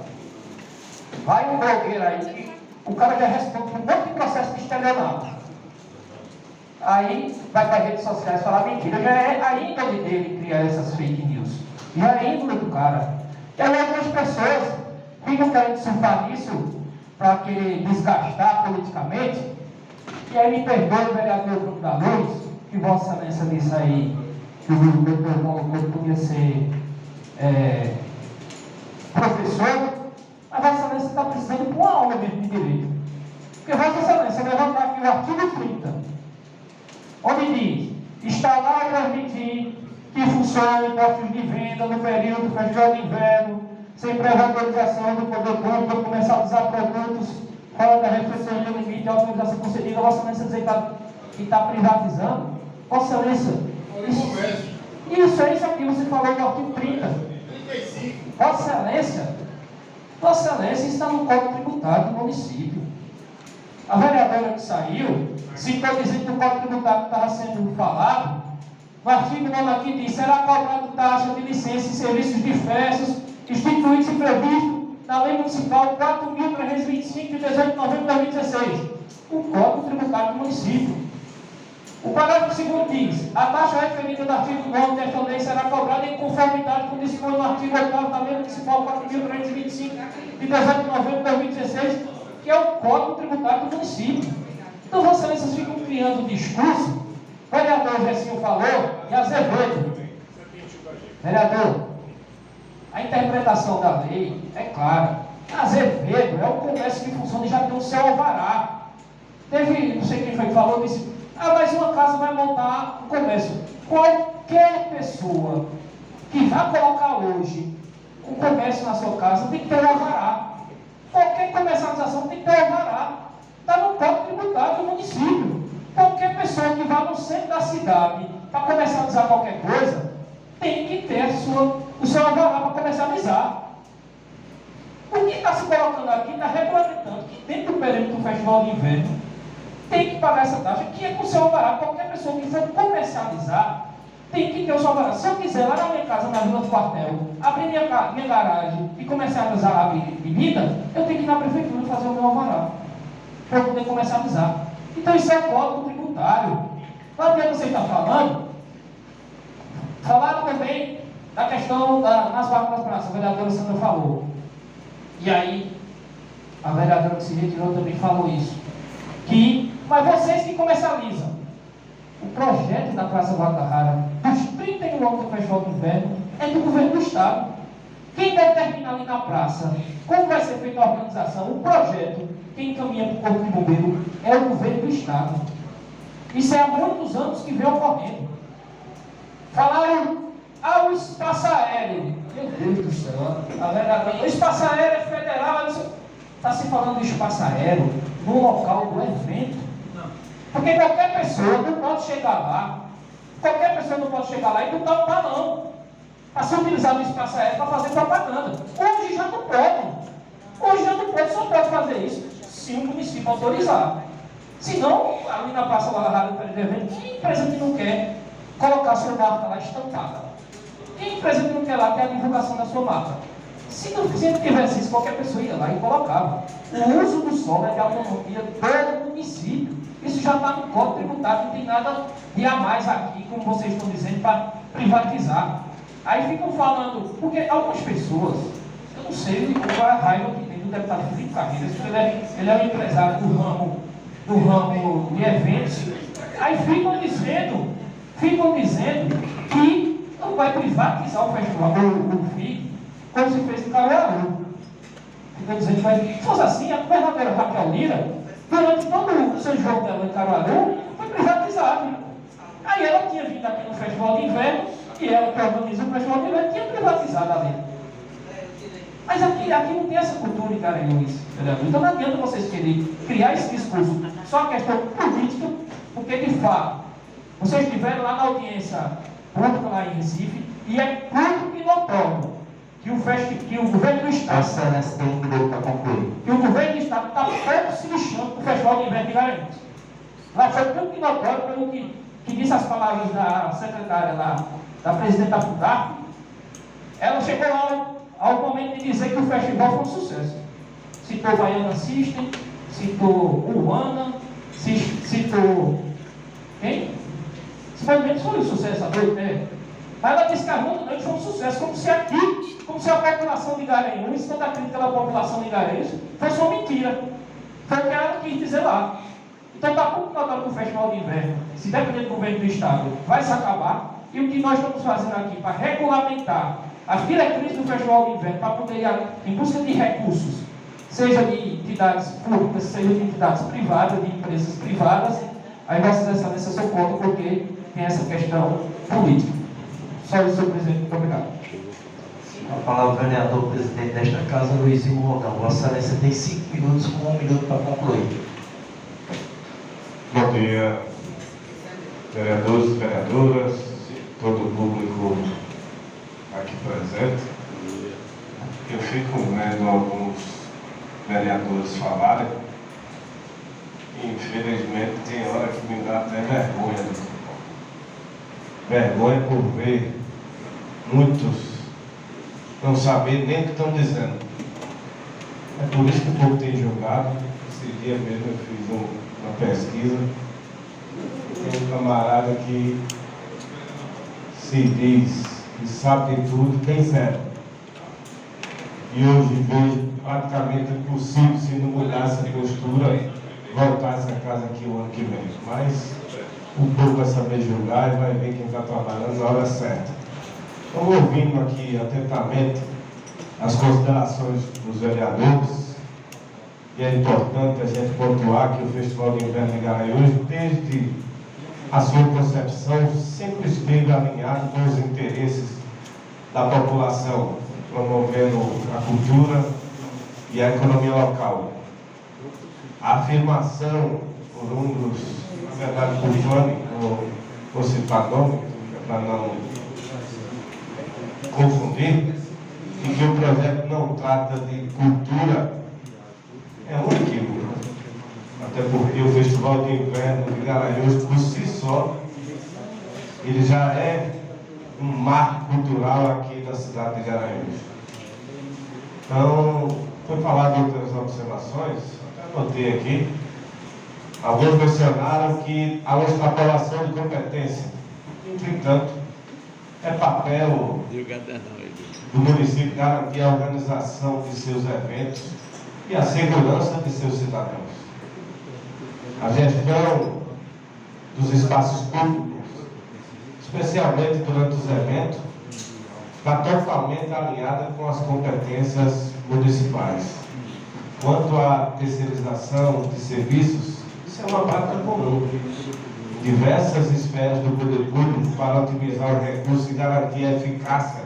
Vai um blogueiro aí que o cara já responde um monte de processo de estelionato. Aí vai para as redes sociais falar mentira. Já é a índole dele criar essas fake news. Já é a índole do cara. E aí algumas pessoas ficam querendo surfar nisso para querer desgastar politicamente. E aí me perdoe, vereador Bruno da Luz, que Vossa Excelência disse aí que o doutor Paulo podia ser professor, mas Vossa Excelência está precisando de uma aula mesmo de direito. Porque Vossa Excelência levantar aqui o artigo 30, onde diz: instalar e permitir que funcionem postos de venda no período do festival de inverno, sem prévia autorização do poder público para comercializar produtos fora da restrição do limite de autorização concedida. Vossa Excelência dizer que está privatizando. Vossa Excelência, isso é isso aqui, você falou no artigo 30. Vossa Excelência está no Código Tributário do município. A vereadora que saiu citou dizendo que o Código Tributário estava sendo falado. No artigo 9 aqui diz: será cobrado taxa de licença e serviços diversos instituídos e previstos na Lei Municipal 4.325 de 18 de novembro de 2016. O Código Tributário do município. O parágrafo 2º diz: a taxa referida no artigo 9 desta lei será cobrada em conformidade com o dispõe no artigo 8º da Lei Municipal 4.325 de 18 de novembro de 2016, que é o Código Tributário do município. Então vocês ficam criando discurso. O vereador Gessinho falou e Azevedo. Vereador, a interpretação da lei é clara. Azevedo é o comércio que funciona e já tem o seu alvará. Teve, não sei quem foi que falou, disse: mas uma casa vai montar um comércio. Qualquer pessoa que vai colocar hoje um comércio na sua casa tem que ter um alvará. Qualquer comercialização tem que ter um alvará. Está no Código Tributário do município. Qualquer pessoa que vá no centro da cidade para comercializar qualquer coisa tem que ter o seu alvará para comercializar. O que está se colocando aqui está regulamentando que dentro do período do festival de inverno tem que pagar essa taxa, que é com o seu alvará. Qualquer pessoa que for comercializar tem que ter o seu alvará. Se eu quiser lá na minha casa, na Vila do Quartel, abrir minha garagem e comercializar a bebida, eu tenho que ir na prefeitura fazer o meu alvará para eu poder comercializar. Então isso é o Código Tributário. Lá que você está falando, falaram também da questão nas vagas das praças. A vereadora Sandra falou. E aí, a vereadora que se retirou também falou isso. Mas vocês que comercializam. O projeto da Praça Guadalajara, dos 31 anos do Festival do Inverno, é do governo do Estado. Quem determina ali na praça como vai ser feita a organização, o projeto, quem encaminha para o Corpo de Bombeiro é o governo do Estado. Isso é há muitos anos que vem ocorrendo. Falaram ao espaço aéreo. Meu Deus do céu, o espaço aéreo é federal. Está se falando de espaço aéreo no local do evento. Porque qualquer pessoa não pode chegar lá. Qualquer pessoa não pode chegar lá e botar um balão para ser utilizado no espaço aéreo para fazer propaganda. Hoje já não pode. Hoje já não pode, só pode fazer isso se o município autorizar. Senão, ali na Praça Guadalajara, no período de evento, que empresa que não quer colocar a sua marca lá estampada? Que empresa que não quer lá ter a divulgação da sua marca? Se não tivesse isso, qualquer pessoa ia lá e colocava. O uso do solo é de autonomia do município. Isso já está no Código Tributário, não tem nada de a mais aqui, como vocês estão dizendo, para privatizar. Aí ficam falando, porque algumas pessoas, eu não sei qual é a raiva que tem do deputado Felipe Carreiras, porque ele é um empresário do ramo de eventos. Aí ficam dizendo que não vai privatizar o festival, o FII, como se fez em Caruaru. Ficam dizendo que vai. Se fosse assim, a verdadeira Raquel Lira, durante todo o São João dela em Caruaru, foi privatizado. Aí ela tinha vindo aqui no Festival de Inverno que ela, que organiza o festival de evento, tinha privatizado ali. Mas aqui não tem essa cultura em Garanhuns, vereador. Então não adianta vocês querem criar esse discurso, só questão política, porque de fato, vocês estiveram lá na audiência pública lá em Recife, e é público e notório que o governo do Estado. Excelência, tem um minuto para concluir. Que o governo do Estado está pouco se lixando para o Festival de Inverno de Garanhuns. Lá foi público e notório, pelo que disse as palavras da secretária da presidente da FUDARP. Ela chegou lá ao momento de dizer que o festival foi um sucesso. Citou Baiana System, citou Urbana, citou quem? Simplesmente foi um sucesso a noite, né? Mas ela disse que a noite foi um sucesso, como se a população de Garanhuns, toda a crítica da população de Garanhuns, fosse uma mentira. Foi o que ela quis dizer lá. Então está pouco notado que o Festival de Inverno, se depender do governo do Estado, vai se acabar. E o que nós estamos fazendo aqui para regulamentar as diretrizes do Festival de Inverno, para poder ir em busca de recursos, seja de entidades públicas, seja de entidades privadas, de empresas privadas, aí Vossa Excelência só conta porque tem essa questão política. Só isso, senhor presidente. Muito obrigado. A palavra ao vereador presidente desta casa, Luizinho Rodão. Vossa Excelência tem 5 minutos com 1 minuto para concluir. Bom dia, vereadores e vereadoras, todo o público aqui presente. Eu fico vendo alguns vereadores falarem e, infelizmente, tem hora que me dá até vergonha. Vergonha por ver muitos não saber nem o que estão dizendo. É por isso que o povo tem julgado. Esse dia mesmo eu fiz uma pesquisa. Tem um camarada que se diz que sabe de tudo, tem zero. E hoje vejo praticamente impossível, se não mudar essa postura, voltar essa casa aqui o ano que vem. Mas o povo vai saber julgar e vai ver quem está trabalhando na hora certa. Estou ouvindo aqui atentamente as considerações dos vereadores, e é importante a gente pontuar que o Festival de Inverno de Garanhuns, desde a sua concepção, sempre esteve alinhado com os interesses da população, promovendo a cultura e a economia local. A afirmação por um dos, na verdade, por Johnny, vou citar nome, para não confundir, e que o projeto não trata de cultura, é um equívoco. Até porque o Festival de Inverno de Garanhuns, por si só, ele já é um marco cultural aqui da cidade de Garanhuns. Então, foi falado de outras observações, até anotei aqui. Alguns mencionaram que há uma extrapolação de competência. Entretanto, é papel do município garantir a organização de seus eventos e a segurança de seus cidadãos. A gestão dos espaços públicos, especialmente durante os eventos, está totalmente alinhada com as competências municipais. Quanto à terceirização de serviços, isso é uma prática comum. Diversas esferas do poder público para otimizar os recursos e garantir a eficácia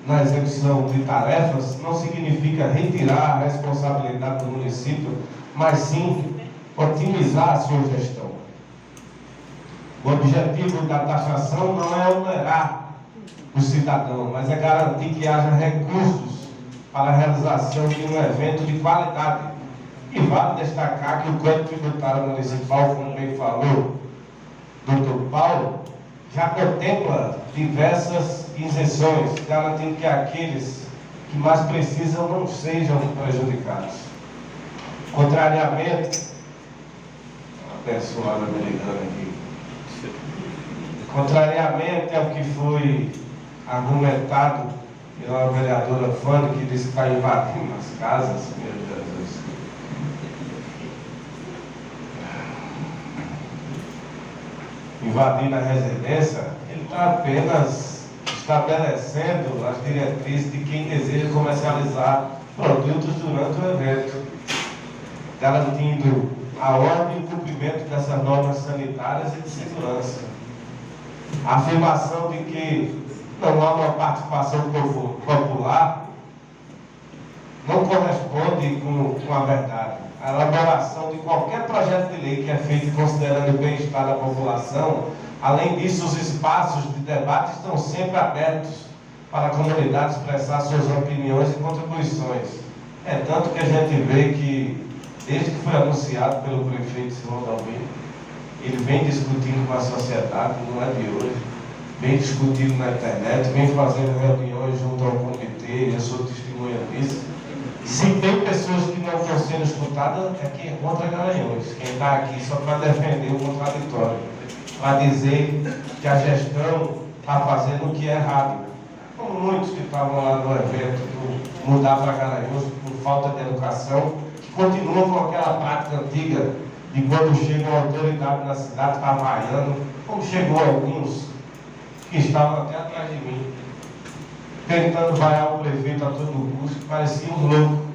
na execução de tarefas não significa retirar a responsabilidade do município, mas sim otimizar a sua gestão. O objetivo da taxação não é onerar o cidadão, mas é garantir que haja recursos para a realização de um evento de qualidade. E vale destacar que o Código Tributário Municipal, como bem falou Dr. Paulo, já contempla diversas isenções, garantindo que aqueles que mais precisam não sejam prejudicados. Contrariamente, a pessoa americana aqui, contrariamente ao que foi argumentado pela vereadora Fanny, que disse que está invadindo as casas, meu Jesus. Invadindo a residência, ele está apenas estabelecendo as diretrizes de quem deseja comercializar produtos durante o evento, garantindo a ordem e o cumprimento dessas normas sanitárias e de segurança. A afirmação de que não há uma participação popular, não corresponde com a verdade. A elaboração de qualquer projeto de lei que é feito considerando o bem-estar da população, além disso, os espaços de debate estão sempre abertos para a comunidade expressar suas opiniões e contribuições. É tanto que a gente vê que, desde que foi anunciado pelo prefeito Simão Dalvino, ele vem discutindo com a sociedade, não é de hoje, vem discutindo na internet, vem fazendo reuniões junto ao comitê, eu sou testemunha disso. Se tem pessoas que não estão sendo escutadas, é quem é contra Garanhuns, quem está aqui só para defender o contraditório, para dizer que a gestão está fazendo o que é errado. Como muitos que estavam lá no evento do Mudar para Garanhuns por falta de educação, que continuam com aquela prática antiga de quando chega uma autoridade na cidade, está vaiando, como chegou alguns que estavam até atrás de mim, tentando vaiar o prefeito a todo custo, parecia um louco.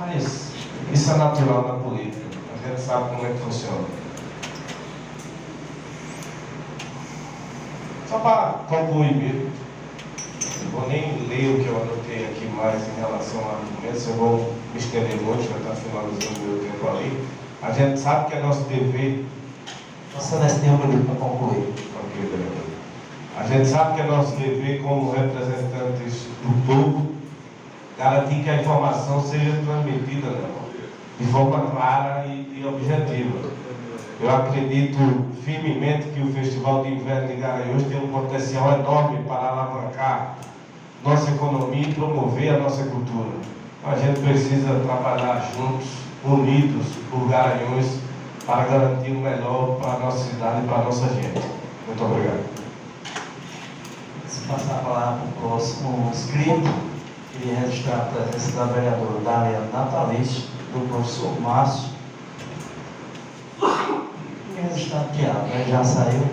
Mas isso é natural na política, a gente sabe como é que funciona. Só para concluir mesmo, eu vou nem ler o que eu anotei aqui mais em relação a argumentos, eu vou me estender muito, já está finalizando o meu tempo ali. A gente sabe que é nosso dever. Nossa, nesse tem um minuto para concluir. Ok, vereador. A gente sabe que é nosso dever, como representantes do povo, garantir que a informação seja transmitida, né, de forma clara e objetiva. Eu acredito firmemente que o Festival de Inverno de Garanhuns tem um potencial enorme para alavancar nossa economia e promover a nossa cultura. A gente precisa trabalhar juntos, unidos por Garanhuns, para garantir o melhor para a nossa cidade e para a nossa gente. Muito obrigado. Se passar a palavra para o próximo inscrito, queria registrar a presença da vereadora Dariana Natalício, do professor Márcio. Queria registrar o Tiago, ele já saiu.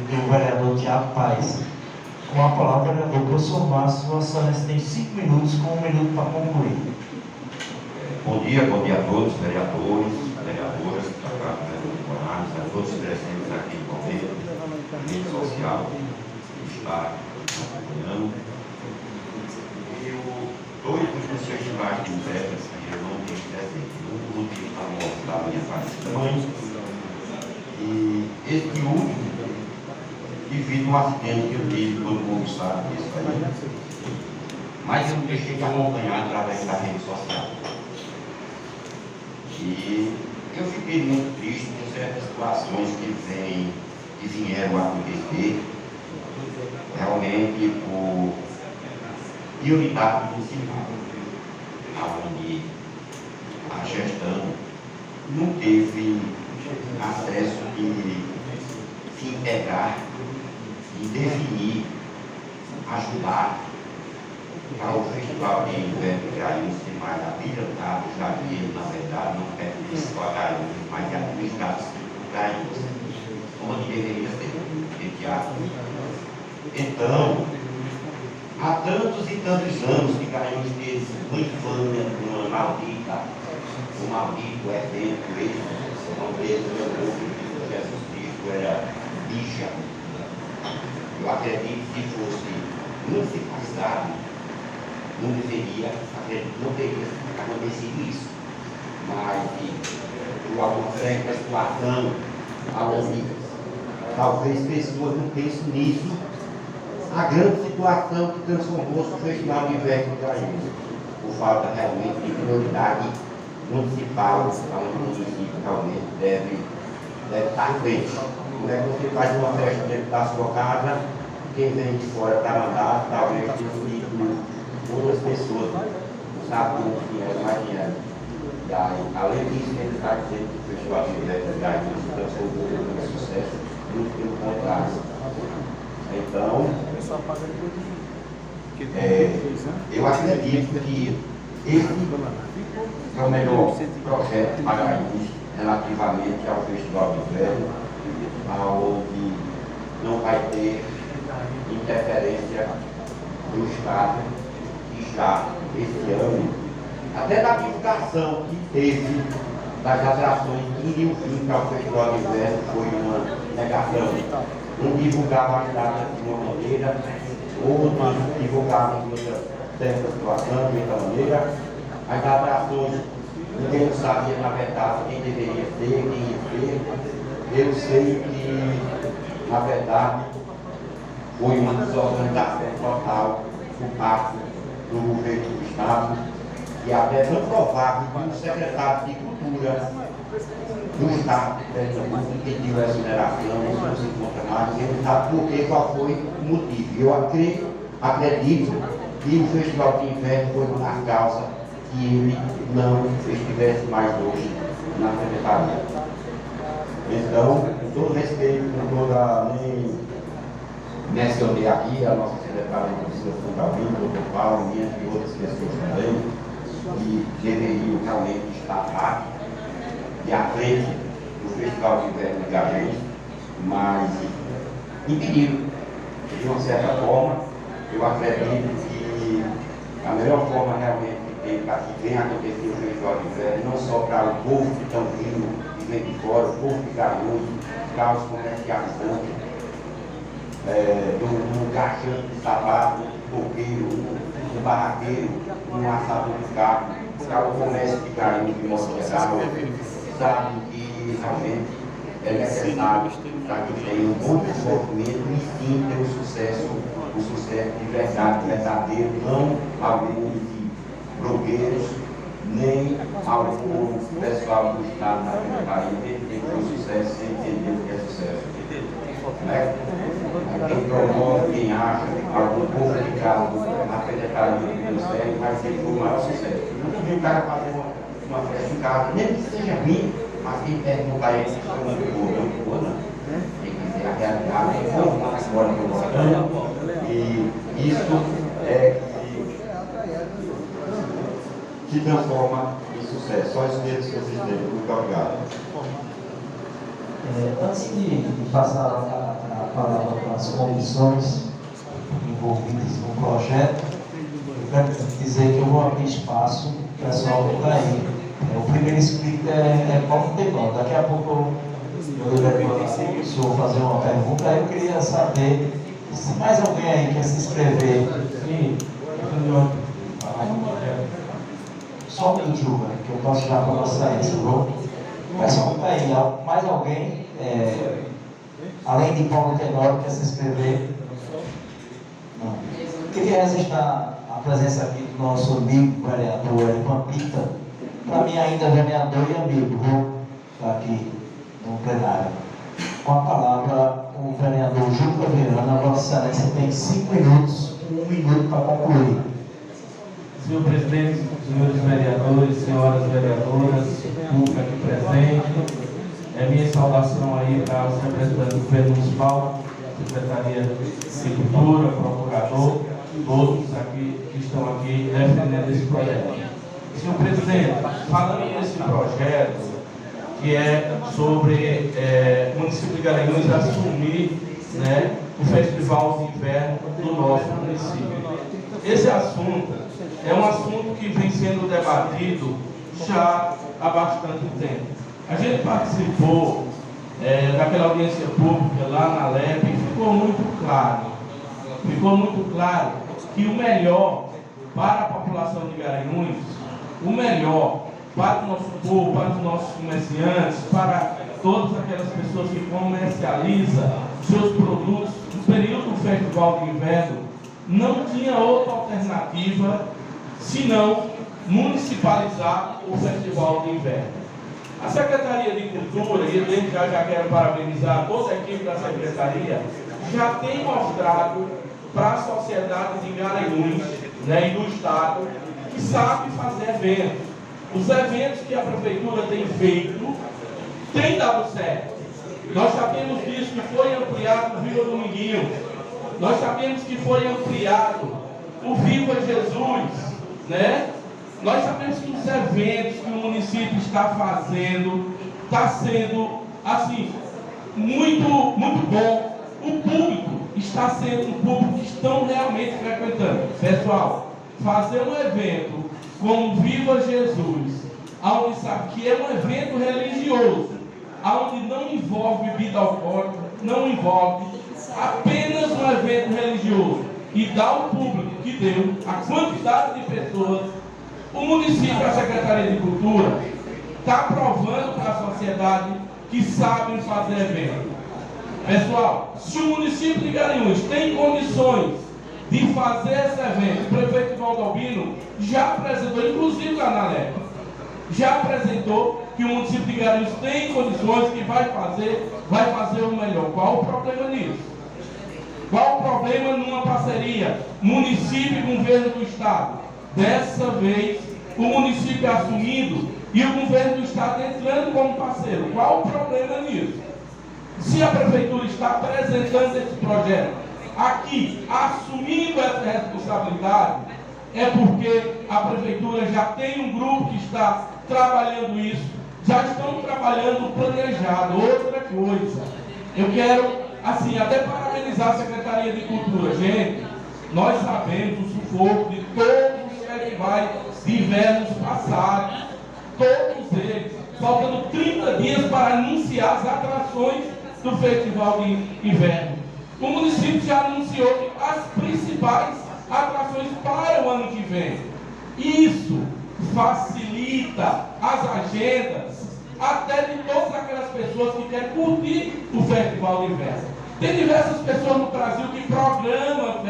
E do vereador Tiago Paes. Com a palavra, o vereador professor Márcio, Vossa Excelência tem 5 minutos, com 1 minuto para concluir. Bom dia a todos, vereadores, vereadoras, a todos presentes aqui no governo, rede social, que está acompanhando. Dois dos festivais de inverno que eu não tenho presente, um motivo para mostrar a minha participação, e este último, devido a um acidente que eu tive, todo mundo sabe disso aí, mas eu deixei de acompanhar através da rede social. E eu fiquei muito triste com certas situações que vieram a acontecer, realmente por prioridade municipal, onde a gestão não teve acesso de se integrar e definir, ajudar para o Festival de Inverno de Garanhuns ser mais habilitado, já que ele, na verdade, não pertence só a Garanhuns, mas é administrado por Garanhuns, onde deveria ser teatro. Então, há tantos e tantos anos que Garanhuns teve uma infâmia, uma maldita, um maldito evento, uma vez o meu grupo de Jesus Cristo era bicha. Eu acredito que se fosse municipalizado, não teria acontecido isso. Mas, por alguma certa situação, talvez pessoas não pensem nisso, a grande situação que transformou-se no Festival de Inverno de Garanhuns, por falta realmente de prioridade municipal, onde o município realmente deve estar à frente. Como é que você faz uma festa dentro da sua casa, quem vem de fora para mandar, talvez tenha sido outras pessoas, não sabe como que é, imagina. Além disso, ele está dizendo que o Festival de Inverno de Garanhuns se transformou em um sucesso, muito pelo contrário. Então, eu acredito que esse é o melhor projeto para Garanhuns relativamente ao Festival de Inverno, onde não vai ter interferência do Estado, que já esse ano, até da divulgação que teve das atrações que iriam vir para o Festival de Inverno, foi uma negação. Um divulgava as datas de uma maneira, outros divulgavam de outra certa situação, de outra maneira. As atrações, ninguém sabia na verdade quem deveria ser, quem ia ser. Eu sei que, na verdade, foi uma desorganização total por parte do governo do Estado, e até é provável que o secretário de Cultura do Estado de Pernambuco pediu essa exoneração, não se encontra mais, ele sabe por quê, qual foi o motivo. Eu acredito que o Festival de Inverno foi uma causa que ele não estivesse mais hoje na secretaria. Então, com todo respeito, com toda nem mencionei aqui a nossa secretária de Educação Fundamental, o doutor Paulo, minhas e outras pessoas também, que deveriam realmente estar lá e à frente do Festival de Inverno de Garanhuns, mas impediram. De uma certa forma, eu acredito que a melhor forma realmente para que venha acontecer o Festival de Inverno, não só para o povo que estão vindo e vem de fora, o povo de Garanhuns, para os comercializantes, do caixante de sapato, do coqueiro, do barraqueiro, um assador de carro, para o comércio de Garanhuns de modo geral, sabe que realmente é necessário para que tenha um bom desenvolvimento e sim ter o sucesso de verdade, verdadeiro, não alguns de blogueiros, nem algum pessoal do Estado na secretaria tem que ter o sucesso sem entender o que é sucesso. Né? Quem promove, quem acha, algum complicado na secretaria do Ministério vai ser o maior sucesso. Nunca vi o cara fazer uma festa em casa, nem que seja ruim, mas quem perguntar ele se foi muito boa, não. Tem que ter a realidade, como uma história que eu vou falando, e isso é que transforma em sucesso. Só isso mesmo, senhor presidente. Muito obrigado. Antes de passar a palavra para as comissões envolvidas no projeto, eu quero dizer que eu vou abrir espaço para o pessoal que está aí. O primeiro inscrito é Paulo Tenor. Daqui a pouco eu deveria o senhor fazer uma pergunta. Eu queria saber se mais alguém aí quer se inscrever. Sim. Só um minuto, Juba, que eu posso já para sair, senhor. Pessoal, está aí, mais alguém, além de Paulo Tenório, quer se inscrever? Não. Queria registrar a presença aqui do nosso amigo vereador Ivan Pita, para mim ainda vereador e amigo, vou estar aqui no plenário. Com a palavra, o vereador Juca Viana, Vossa Excelência tem 5 minutos, 1 minuto para concluir. Senhor presidente, senhores vereadores, senhoras vereadoras, público aqui presente, minha saudação aí para os representantes do governo municipal, Secretaria de Cultura, Procurador, todos aqui que estão aqui defendendo esse projeto. Senhor presidente, falando nesse projeto, que é sobre o município de Garanhuns assumir, né, o Festival de Inverno do nosso município. Esse assunto é um assunto que vem sendo debatido já há bastante tempo. A gente participou daquela audiência pública lá na LEP e ficou muito claro que o melhor para a população de Garanhuns, o melhor para o nosso povo, para os nossos comerciantes, para todas aquelas pessoas que comercializam seus produtos no período do Festival de Inverno, não tinha outra alternativa senão municipalizar o Festival de Inverno. A Secretaria de Cultura, e desde já quero parabenizar toda a equipe da Secretaria, já tem mostrado para a sociedade de Garanhuns, né, e do Estado, que sabe fazer eventos. Os eventos que a Prefeitura tem feito têm dado certo. Nós sabemos disso, que foi ampliado o Viva Dominguinhos. Nós sabemos que foi ampliado o Viva Jesus, né? Nós sabemos que os eventos que o município está fazendo está sendo, assim, muito bom. O público está sendo um público que estão realmente frequentando. Pessoal, fazer um evento como Viva Jesus, a Unicap, que é um evento religioso, onde não envolve bebida alcoólica, não envolve apenas um evento religioso e dá ao público que deu a quantidade de pessoas, o município, a Secretaria de Cultura, está provando para a sociedade que sabem fazer evento. Pessoal, se o município de Garanhuns tem condições de fazer esse evento, o prefeito Ivaldo Albino já apresentou, inclusive lá na LEP, já apresentou que o município de Garanhuns tem condições, que vai fazer o melhor. Qual o problema nisso? Qual o problema numa parceria município e governo do estado? Dessa vez, o município assumindo e o governo do estado entrando como parceiro. Qual o problema nisso? Se a prefeitura está apresentando esse projeto aqui, assumindo essa responsabilidade, é porque a prefeitura já tem um grupo que está trabalhando isso, já estão trabalhando planejado. Outra coisa, eu quero, assim, até parabenizar a Secretaria de Cultura. Gente, nós sabemos o sufoco de todos os festivais de invernos passados, todos eles, faltando 30 dias para anunciar as atrações do Festival de Inverno. O município já anunciou as principais atrações para o ano que vem. Isso facilita as agendas até de todas aquelas pessoas que querem curtir o Festival de Inverno. Tem diversas pessoas no Brasil que programam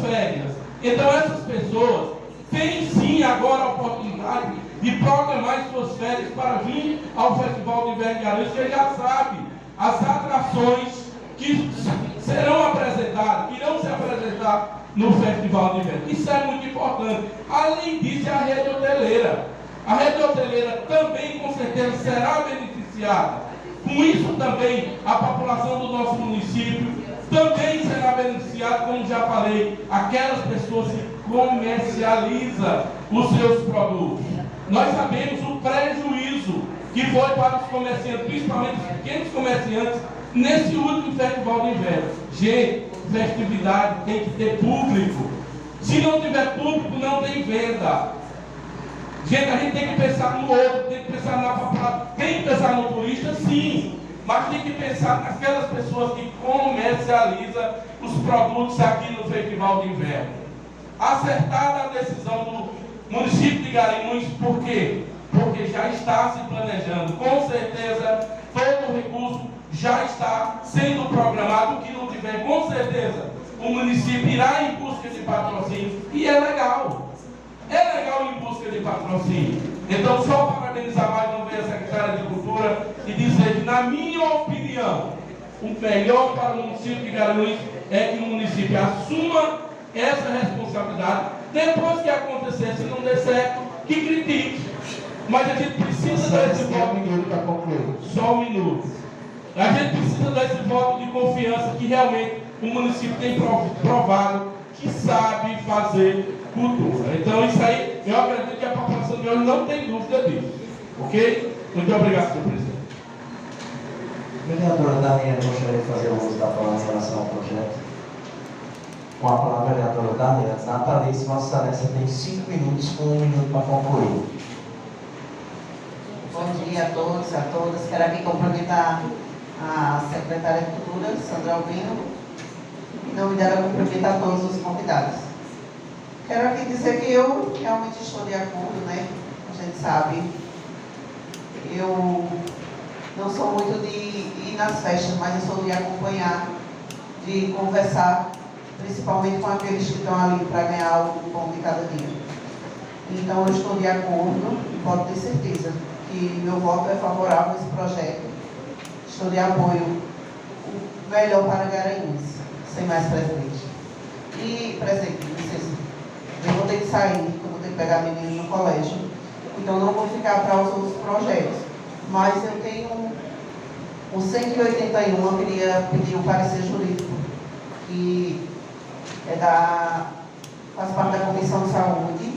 férias. Então essas pessoas têm sim agora a oportunidade de programar as suas férias para vir ao Festival de Inverno de Garanhuns, que já sabe as atrações que serão apresentadas, que irão se apresentar no Festival de Inverno. Isso é muito importante. Além disso, a rede hoteleira. A rede hoteleira também, com certeza, será beneficiada. Com isso também, a população do nosso município também será beneficiada, como já falei, aquelas pessoas que comercializam os seus produtos. Nós sabemos o prejuízo que foi para os comerciantes, principalmente os pequenos comerciantes, nesse último Festival de Inverno. Gente, festividade tem que ter público. Se não tiver público, não tem venda. Gente, a gente tem que pensar no outro, tem que pensar na população, tem que pensar no turista, sim, mas tem que pensar naquelas pessoas que comercializam os produtos aqui no Festival de Inverno. Acertada a decisão do município de Garanhuns, por quê? Porque já está se planejando. Com certeza, todo o recurso já está sendo programado. O que não tiver, com certeza, o município irá em busca de patrocínio. E é legal. É legal ir em busca de patrocínio. Então, só parabenizar mais uma vez a Secretaria de Cultura e dizer que, na minha opinião, o melhor para o município de Garanhuns é que o município assuma essa responsabilidade. Depois que acontecer, se não der certo, que critique. Mas a gente precisa desse voto. para concluir. Só um minuto. A gente precisa desse voto de confiança que realmente o município tem provado que sabe fazer cultura. Então, isso aí, eu acredito que a população de hoje não tem dúvida disso. Ok? Muito obrigado, senhor presidente. Vereadora Daniela, gostaria de fazer uso da palavra em relação ao projeto. Com a palavra, vereadora Daniela. Natalice, Vossa Excelência tem 5 minutos, com 1 minuto para concluir. Bom dia a todos, a todas. Quero aqui cumprimentar a secretária de Cultura, Sandra Albino, e em nome dela cumprimentar todos os convidados. Quero aqui dizer que eu realmente estou de acordo, né? A gente sabe, eu não sou muito de ir nas festas, mas eu sou de acompanhar, de conversar, principalmente com aqueles que estão ali para ganhar o pão de cada dia. Então eu estou de acordo e pode ter certeza que meu voto é favorável a esse projeto. Estou de apoio, o melhor para Garanhuns, sem mais presidente. E, presidente, licença, eu vou ter que sair, porque eu vou ter que pegar menino no colégio, então não vou ficar para os outros projetos. Mas eu tenho o 181, eu queria pedir o parecer jurídico, que faz parte da Comissão de Saúde,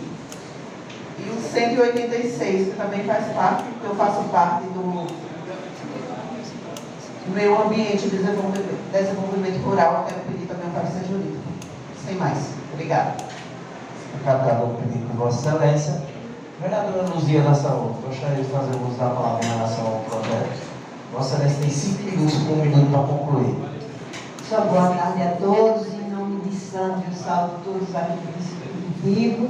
e o 186, que também faz parte, porque eu faço parte do meio ambiente e desenvolvimento rural. Eu quero pedir também o parecer jurídico. Sem mais. Obrigada. Acatado o pedido de Vossa Excelência. Vereadora Luzia da Saúde, gostaria de fazer uso da palavra em relação ao projeto. Vossa Excelência tem 5 minutos com 1 minuto para concluir. Só boa tarde a todos, em nome de Santos, eu salvo todos aqui do Distrito Vivo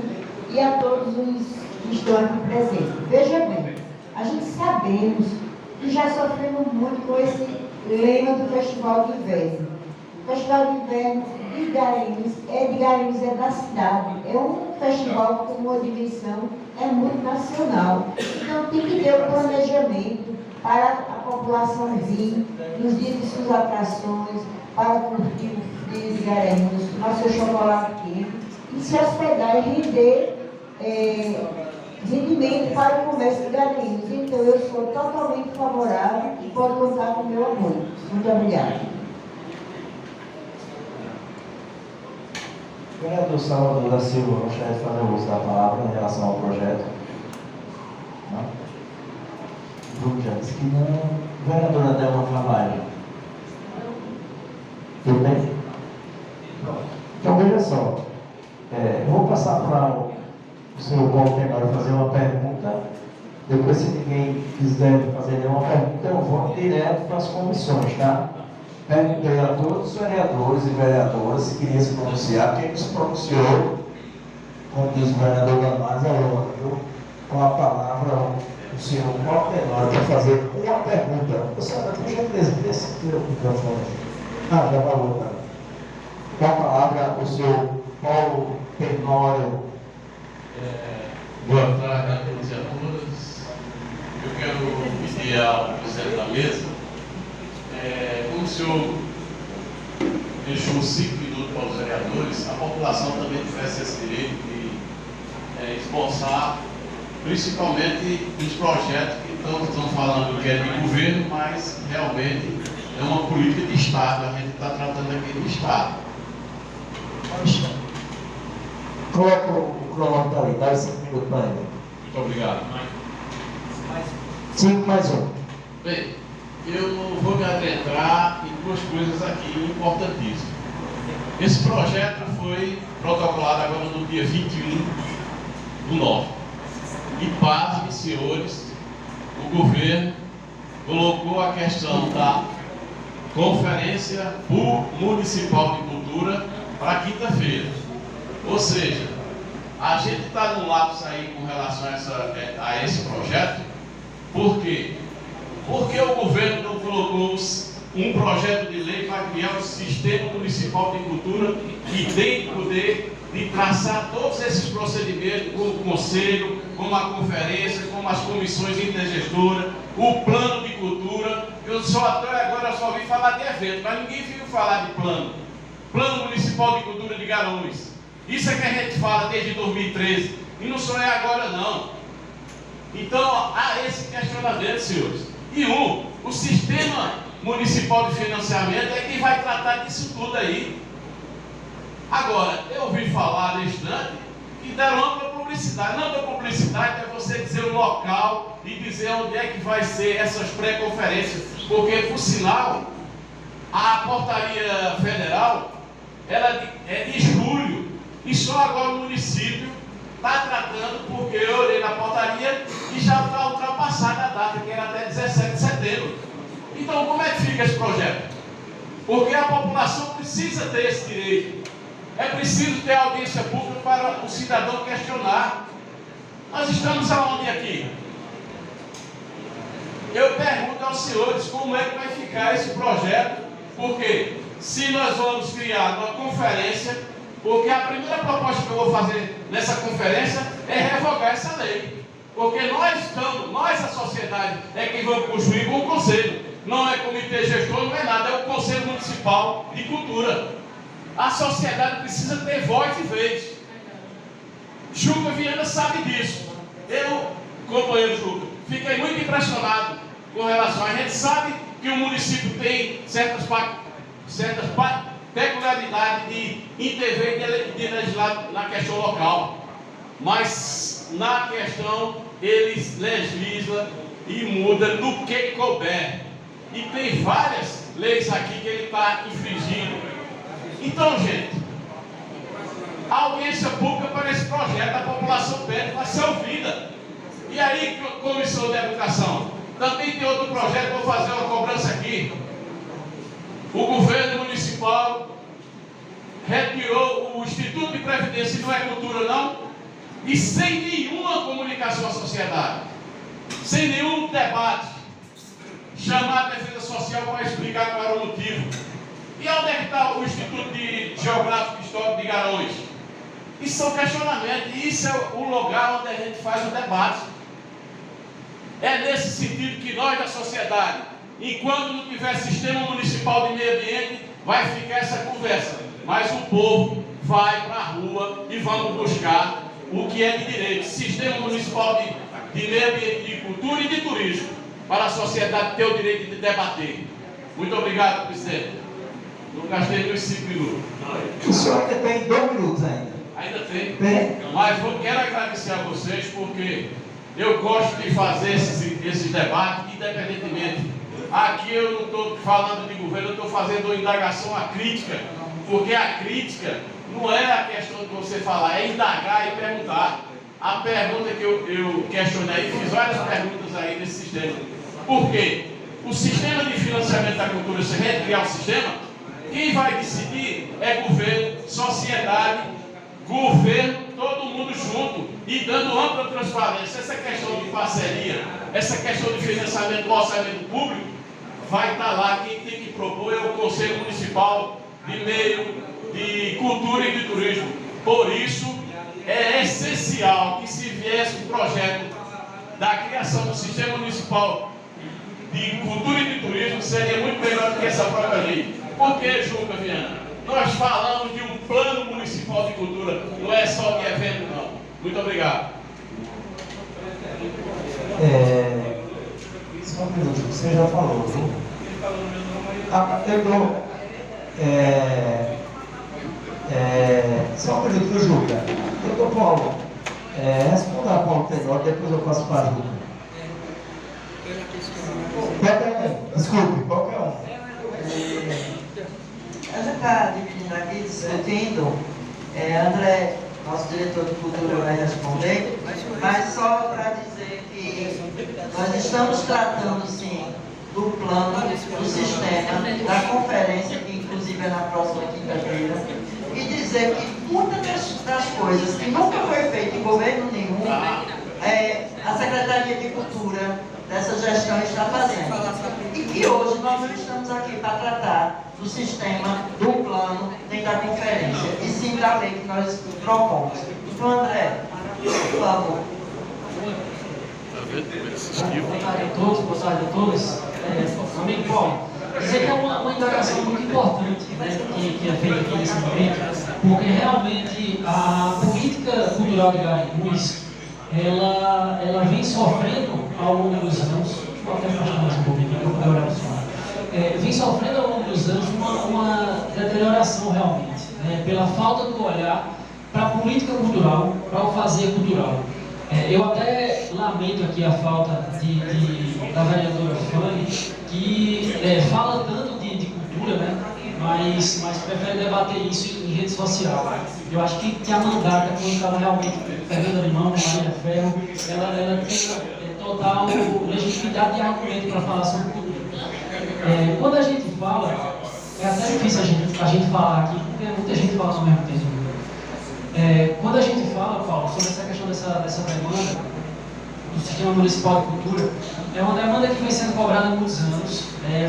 e a todos os que estão aqui presentes. Veja bem, a gente sabemos que já sofremos muito com esse lema do Festival de Inverno. O Festival de Inverno de Garanhuns é da cidade, é um festival com uma dimensão, é muito nacional. Então tem que ter um planejamento para a população vir nos dias de suas atrações, para curtir o frio de Garanhuns, tomar seu chocolate quente e se hospedar e render rendimento para o comércio de Garanhuns. Então eu sou totalmente favorável e pode contar com o meu apoio. Muito obrigada. Vereador Salvador da Silva, gostaria de fazer uso da palavra em relação ao projeto. Não? O grupo já disse que não. Vereadora Delma Carvalho. Tudo bem? Pronto. Então veja só. Eu vou passar para o senhor Paulo Tenório fazer uma pergunta. Depois, se ninguém quiser fazer nenhuma pergunta, eu vou direto para as comissões, tá? Perguntei a todos os vereadores e vereadoras se queriam se pronunciar. Quem se pronunciou, como diz o vereador Damares, com a palavra o senhor Paulo Tenório para fazer uma pergunta. Você por gentileza, desse microfone. Já vai voltar. Com a palavra o senhor Paulo Tenório. Boa tarde a todos e a todas. Eu quero pedir ao presidente da mesa, como o senhor deixou 5 minutos para os vereadores, a população também tivesse esse direito de esboçar, principalmente os projetos que estão falando que é de governo, mas realmente é uma política de Estado, a gente está tratando aqui de Estado. Coloca o cronômetro ali, dá 5 minutos para ele. Muito obrigado. 5 mais 1. Bem, eu vou me adentrar em 2 coisas aqui importantíssimas. Esse projeto foi protocolado agora no dia 21/9. E pasmem, senhores, o governo colocou a questão da Conferência Municipal de Cultura para quinta-feira. Ou seja, a gente está no lapso aí com relação a esse projeto. Por quê? Porque o governo não colocou um projeto de lei para criar um sistema municipal de cultura que tem o poder de traçar todos esses procedimentos, como o conselho, como a conferência, como as comissões intergestoras, o plano de cultura. Eu só até agora só ouvi falar de evento, mas ninguém viu falar de plano. Plano Municipal de Cultura de Garanhuns. Isso é que a gente fala desde 2013. E não só é agora, não. Então, há esse questionamento, senhores. E o Sistema Municipal de Financiamento é quem vai tratar disso tudo aí. Agora, eu ouvi falar neste instante que deram ampla publicidade. Ampla publicidade é você dizer o local e dizer onde é que vai ser essas pré-conferências. Porque, por sinal, a portaria federal ela é de julho. E só agora o município está tratando, porque eu olhei na portaria e já está ultrapassada a data, que era até 17 de setembro. Então, como é que fica esse projeto? Porque a população precisa ter esse direito. É preciso ter audiência pública para o cidadão questionar. Nós estamos aonde aqui? Eu pergunto aos senhores como é que vai ficar esse projeto, porque se nós vamos criar uma conferência, porque a primeira proposta que eu vou fazer nessa conferência é revogar essa lei. Porque nós a sociedade, é quem vamos construir com o conselho. Não é comitê gestor, não é nada, é o Conselho Municipal de Cultura. A sociedade precisa ter voz e vez. Juca Viana sabe disso. Eu, companheiro Juca, fiquei muito impressionado com relação. A gente sabe que o município tem certas peculiaridades de intervir e de legislar na questão local. Mas na questão eles legislam e mudam no que couber. E tem várias leis aqui que ele está infringindo. Então, gente, a audiência pública para esse projeto, a população pede para ser ouvida. E aí, Comissão de Educação, também tem outro projeto, vou fazer uma cobrança aqui. O governo municipal retirou o Instituto de Previdência, e não é cultura não, e sem nenhuma comunicação à sociedade, sem nenhum debate, chamar a defesa social para explicar qual era o motivo. E onde é que está o Instituto de Geográfico e Histórico de Garanhuns? Isso são questionamentos, e isso é o lugar onde a gente faz o debate. É nesse sentido que nós da sociedade, enquanto não tiver sistema municipal de meio ambiente, vai ficar essa conversa. Mas o povo vai para a rua e vamos buscar o que é de direito. Sistema municipal de meio ambiente, de cultura e de turismo, para a sociedade ter o direito de debater. Muito obrigado, presidente. Não gastei nos 5 minutos. O senhor ainda tem 2 minutos ainda. Ainda tem. Tem. Mas quero agradecer a vocês, porque eu gosto de fazer esses debates, independentemente. Aqui eu não estou falando de governo, eu estou fazendo uma indagação à crítica, porque a crítica não é a questão de você falar, é indagar e perguntar. A pergunta que eu questionei, fiz várias perguntas aí nesse sistema. Por quê? O sistema de financiamento da cultura, se a gente criar um sistema, quem vai decidir é governo, sociedade, governo, todo mundo junto e dando ampla transparência. Essa questão de parceria, essa questão de financiamento do orçamento público, vai estar lá. Quem tem que propor é o Conselho Municipal de Meio, de Cultura e de Turismo. Por isso, é essencial que se viesse um projeto da criação do Sistema Municipal de Cultura e de Turismo, seria muito melhor do que essa própria lei. Por que, Juca Viana? Nós falamos de um plano municipal de cultura, não é só de evento, não. Muito obrigado. Só um minuto, você já falou, viu? Só um minuto, Juca. Doutor Paulo, responda a Paulo Tenório, depois eu passo para a Juca. Desculpe, qualquer um. A gente está dividindo aqui, discutindo. André, nosso diretor de cultura, vai responder, mas só para dizer que nós estamos tratando, sim, do plano, do sistema, da conferência, que inclusive é na próxima quinta-feira, e dizer que muitas das coisas que nunca foi feito em governo nenhum, a Secretaria de Cultura dessa gestão está fazendo. E que hoje nós não estamos aqui para tratar do sistema, do plano, nem da conferência, e sim da lei que nós propomos. Então, André, por favor. Boa tarde a todos, boa tarde a todos. Amigo Paulo, dizer que é uma indagação muito importante, né, que é feita aqui nesse momento, porque realmente a política cultural de Garanhuns, ela vem sofrendo ao longo dos anos, vou até afastar mais um pouquinho, para eu poder olhar para o senhor, vem sofrendo ao longo dos anos uma deterioração realmente, né, pela falta do olhar para a política cultural, para o fazer cultural. Eu até lamento aqui a falta da vereadora Fanny, que fala tanto de cultura, né, mas prefere debater isso em rede social. Eu acho que a Mandaca, quando estava realmente Fernanda Limão, Maria Ferro, ela tinha total legitimidade de argumento para falar sobre cultura. Quando a gente fala, é até difícil a gente falar aqui, porque muita gente fala ao mesmo tempo. Quando a gente fala, Paulo, sobre essa questão dessa demanda do Sistema Municipal de Cultura, é uma demanda que vem sendo cobrada há muitos anos,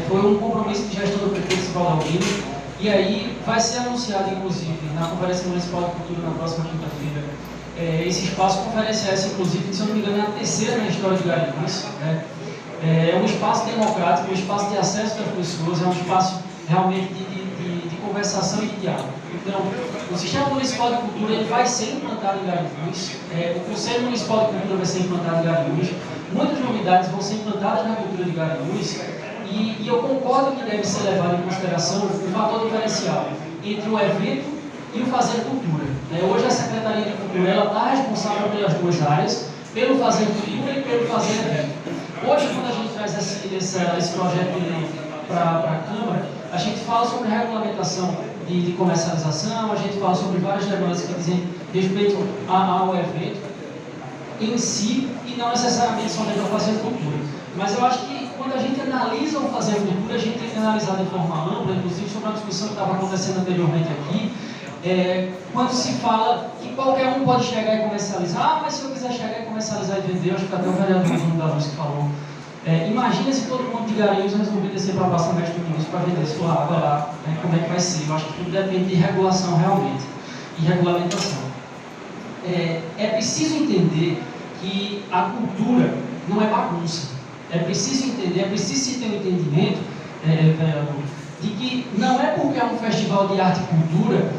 foi um compromisso de gestão do prefeito Municipal da Albino, e aí vai ser anunciado, inclusive, na Conferência Municipal de Cultura na próxima quinta-feira, esse espaço conferencial, inclusive, que, se eu não me engano, é a terceira na história de Garanhuns, né? É um espaço democrático, um espaço de acesso das pessoas, é um espaço realmente de conversação e de diálogo. Então, o Sistema Municipal de Cultura ele vai ser implantado em Garanhuns, o Conselho Municipal de Cultura vai ser implantado em Garanhuns, muitas novidades vão ser implantadas na cultura de Garanhuns, e eu concordo que deve ser levado em consideração o fator diferencial entre o evento e o fazer cultura. Hoje a Secretaria de Cultura está responsável pelas duas áreas, pelo fazer cultura e pelo fazer evento. Hoje, quando a gente traz esse projeto de lei para a Câmara, a gente fala sobre regulamentação de comercialização, a gente fala sobre várias demandas que dizem respeito ao evento. em si e não necessariamente somente ao Fazer Cultura. Mas eu acho que quando a gente analisa o Fazer Cultura, a gente tem que analisar de forma ampla, inclusive sobre a discussão que estava acontecendo anteriormente aqui, quando se fala que qualquer um pode chegar e comercializar, mas se eu quiser chegar e comercializar e vender, eu acho que até o vereador Bruno da Luz que falou, imagina se todo mundo de Garanhuns resolver descer para a Praça Mestre do Município para vender sua água lá, como é que vai ser? Eu acho que tudo depende de regulação realmente, e regulamentação. É preciso entender que a cultura não é bagunça. É preciso entender, é preciso se ter um entendimento, vereador, de que não é porque é um festival de arte e cultura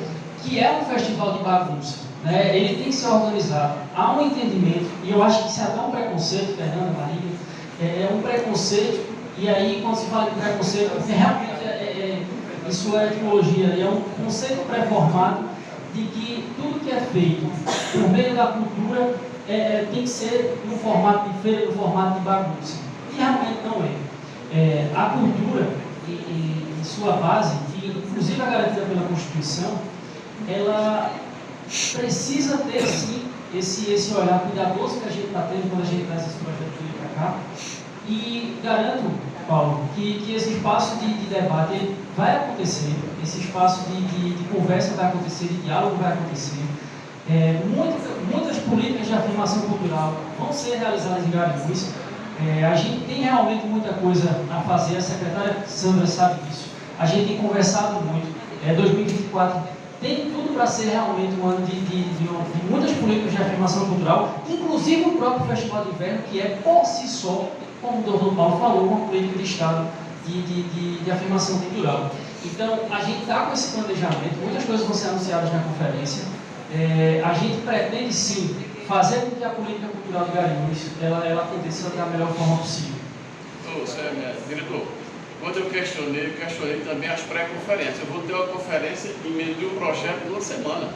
que é um festival de bagunça. Né? Ele tem que ser organizado. Há um entendimento, e eu acho que isso é até um preconceito, Fernanda, Maria, é um preconceito, e aí quando se fala de preconceito, realmente isso é etimologia, é um conceito pré-formado de que tudo que é feito por meio da cultura tem que ser no formato de feira, no formato de bagunça. E realmente não é. A cultura, em sua base, que inclusive é garantida pela Constituição, ela precisa ter, sim, esse olhar cuidadoso que a gente está tendo quando a gente traz esse projeto de lei para cá. E garanto, Paulo, que esse espaço de debate vai acontecer, esse espaço de conversa vai acontecer, de diálogo vai acontecer. Muitas políticas de afirmação cultural vão ser realizadas em Garanhuns. A gente tem realmente muita coisa a fazer, a secretária Sandra sabe disso. A gente tem conversado muito. 2024 tem tudo para ser realmente um ano de muitas políticas de afirmação cultural, inclusive o próprio Festival de Inverno, que é por si só, como o doutor Paulo falou, uma política de Estado de afirmação cultural. Então, a gente está com esse planejamento, muitas coisas vão ser anunciadas na conferência. A gente pretende, sim, fazer com que a política cultural de Garanhuns ela aconteça da melhor forma possível. Diretor, quando eu questionei também as pré-conferências. Eu vou ter uma conferência em meio de um projeto de uma semana.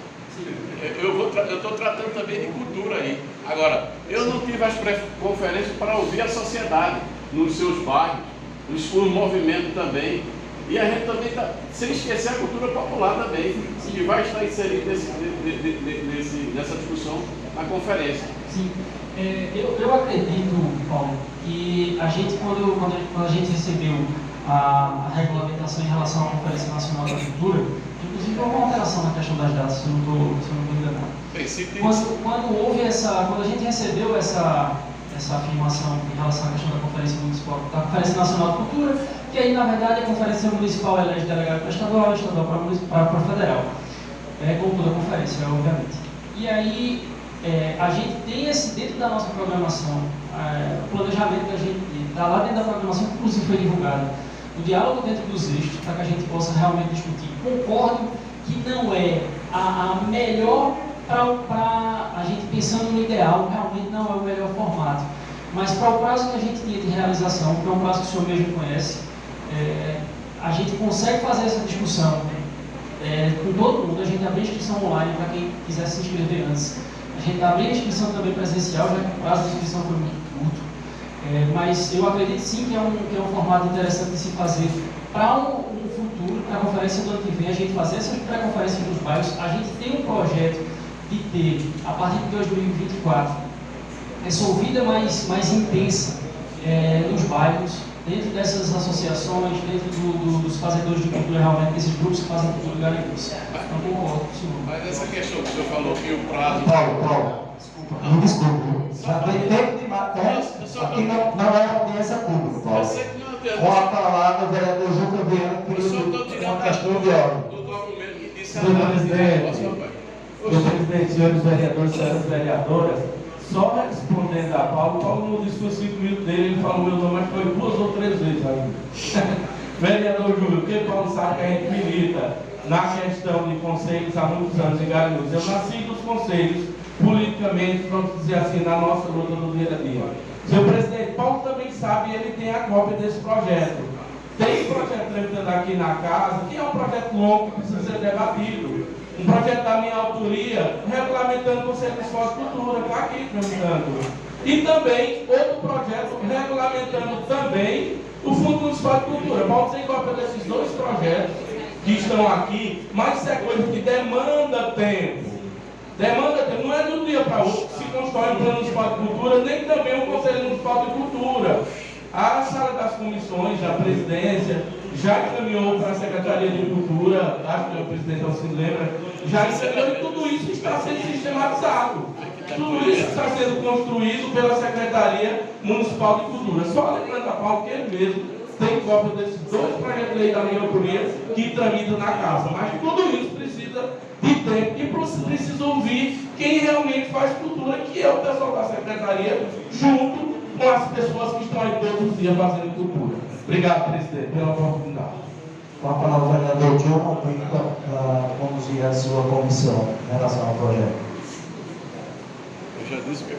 Eu estou tratando também de cultura aí. Agora, eu não tive as pré-conferências para ouvir a sociedade nos seus bairros, o movimento também. E a gente também está, sem esquecer a cultura popular também, que vai estar inserido nessa discussão na conferência. Sim. Eu acredito, Paulo, que a gente, quando a gente recebeu a regulamentação em relação à Conferência Nacional da Cultura, inclusive houve uma alteração na questão das datas, se eu não estou enganado. Quando a gente recebeu essa afirmação em relação à questão da Conferência Municipal, da Conferência Nacional de Cultura, que aí, na verdade, a Conferência Municipal elege delegado para estadual, estadual para federal, como toda a conferência, obviamente. E aí, a gente tem dentro da nossa programação, o planejamento que a gente está lá dentro da programação, que inclusive foi divulgado, o diálogo dentro dos eixos, para que a gente possa realmente discutir. Concordo que não é a melhor para a gente pensando no ideal, realmente não é o melhor formato. Mas para o prazo que a gente tinha de realização, que é um prazo que o senhor mesmo conhece, a gente consegue fazer essa discussão com todo mundo. A gente abre inscrição online para quem quiser se inscrever antes. A gente está abrindo inscrição também presencial, já que o prazo de inscrição foi muito curto. Mas eu acredito sim que é um formato interessante de se fazer para um futuro, para a conferência do ano que vem, a gente fazer essas pré-conferências nos bairros. A gente tem um projeto de ter, a partir de 2024, essa ouvida mais intensa nos bairros, dentro dessas associações, dentro dos fazedores de cultura, realmente, desses grupos que fazem cultura em Garanhuns. Então, concordo com o senhor. Mas essa questão que o senhor falou que o prazo... Paulo, me desculpe. Já tem tempo de matéria. Aqui não é audiência pública, Paulo. Eu sei que não é Com a palavra, o vereador Juca Viana, por uma questão de ordem. do documento que disse Senhor presidente, senhores vereadores, senhoras vereadoras, só respondendo a Paulo não disse que foi 5 minutos dele, ele falou meu nome, mas foi 2 ou 3 vezes ainda. Vereador Júlio, porque Paulo sabe que a gente milita na questão de conselhos há muitos anos em Garanhuns. Eu nasci dos conselhos, politicamente, vamos dizer assim, na nossa luta do dia a dia. Senhor presidente, Paulo também sabe e ele tem a cópia desse projeto. Tem projeto tramitando aqui na casa, que é um projeto longo que precisa ser debatido. Um projeto da minha autoria, regulamentando o Conselho Municipal de Cultura, que está aqui tramitando. E também outro projeto regulamentando também o Fundo Municipal de Cultura. Paulo tem cópia desses 2 projetos que estão aqui, mas isso é coisa que demanda tempo. Demanda não é de um dia para outro que se constrói um plano municipal de cultura, nem também o Conselho Municipal de Cultura. A sala das comissões, a presidência, já encaminhou para a Secretaria de Cultura, acho que o presidente Alcides lembra, já encaminhou e tudo isso está sendo sistematizado. Tudo isso está sendo construído pela Secretaria Municipal de Cultura. Só lembrando a Paulo que ele mesmo tem cópia desses 2 projetos de lei da diretoria que tramitam na casa. Mas tudo isso precisa de tempo e precisa ouvir quem realmente faz cultura, que é o pessoal da Secretaria, junto com as pessoas que estão aí todos os dias fazendo cultura. Obrigado, presidente, pela oportunidade. Com a palavra, o vereador John, para conduzir a sua comissão em relação ao projeto. Eu já disse que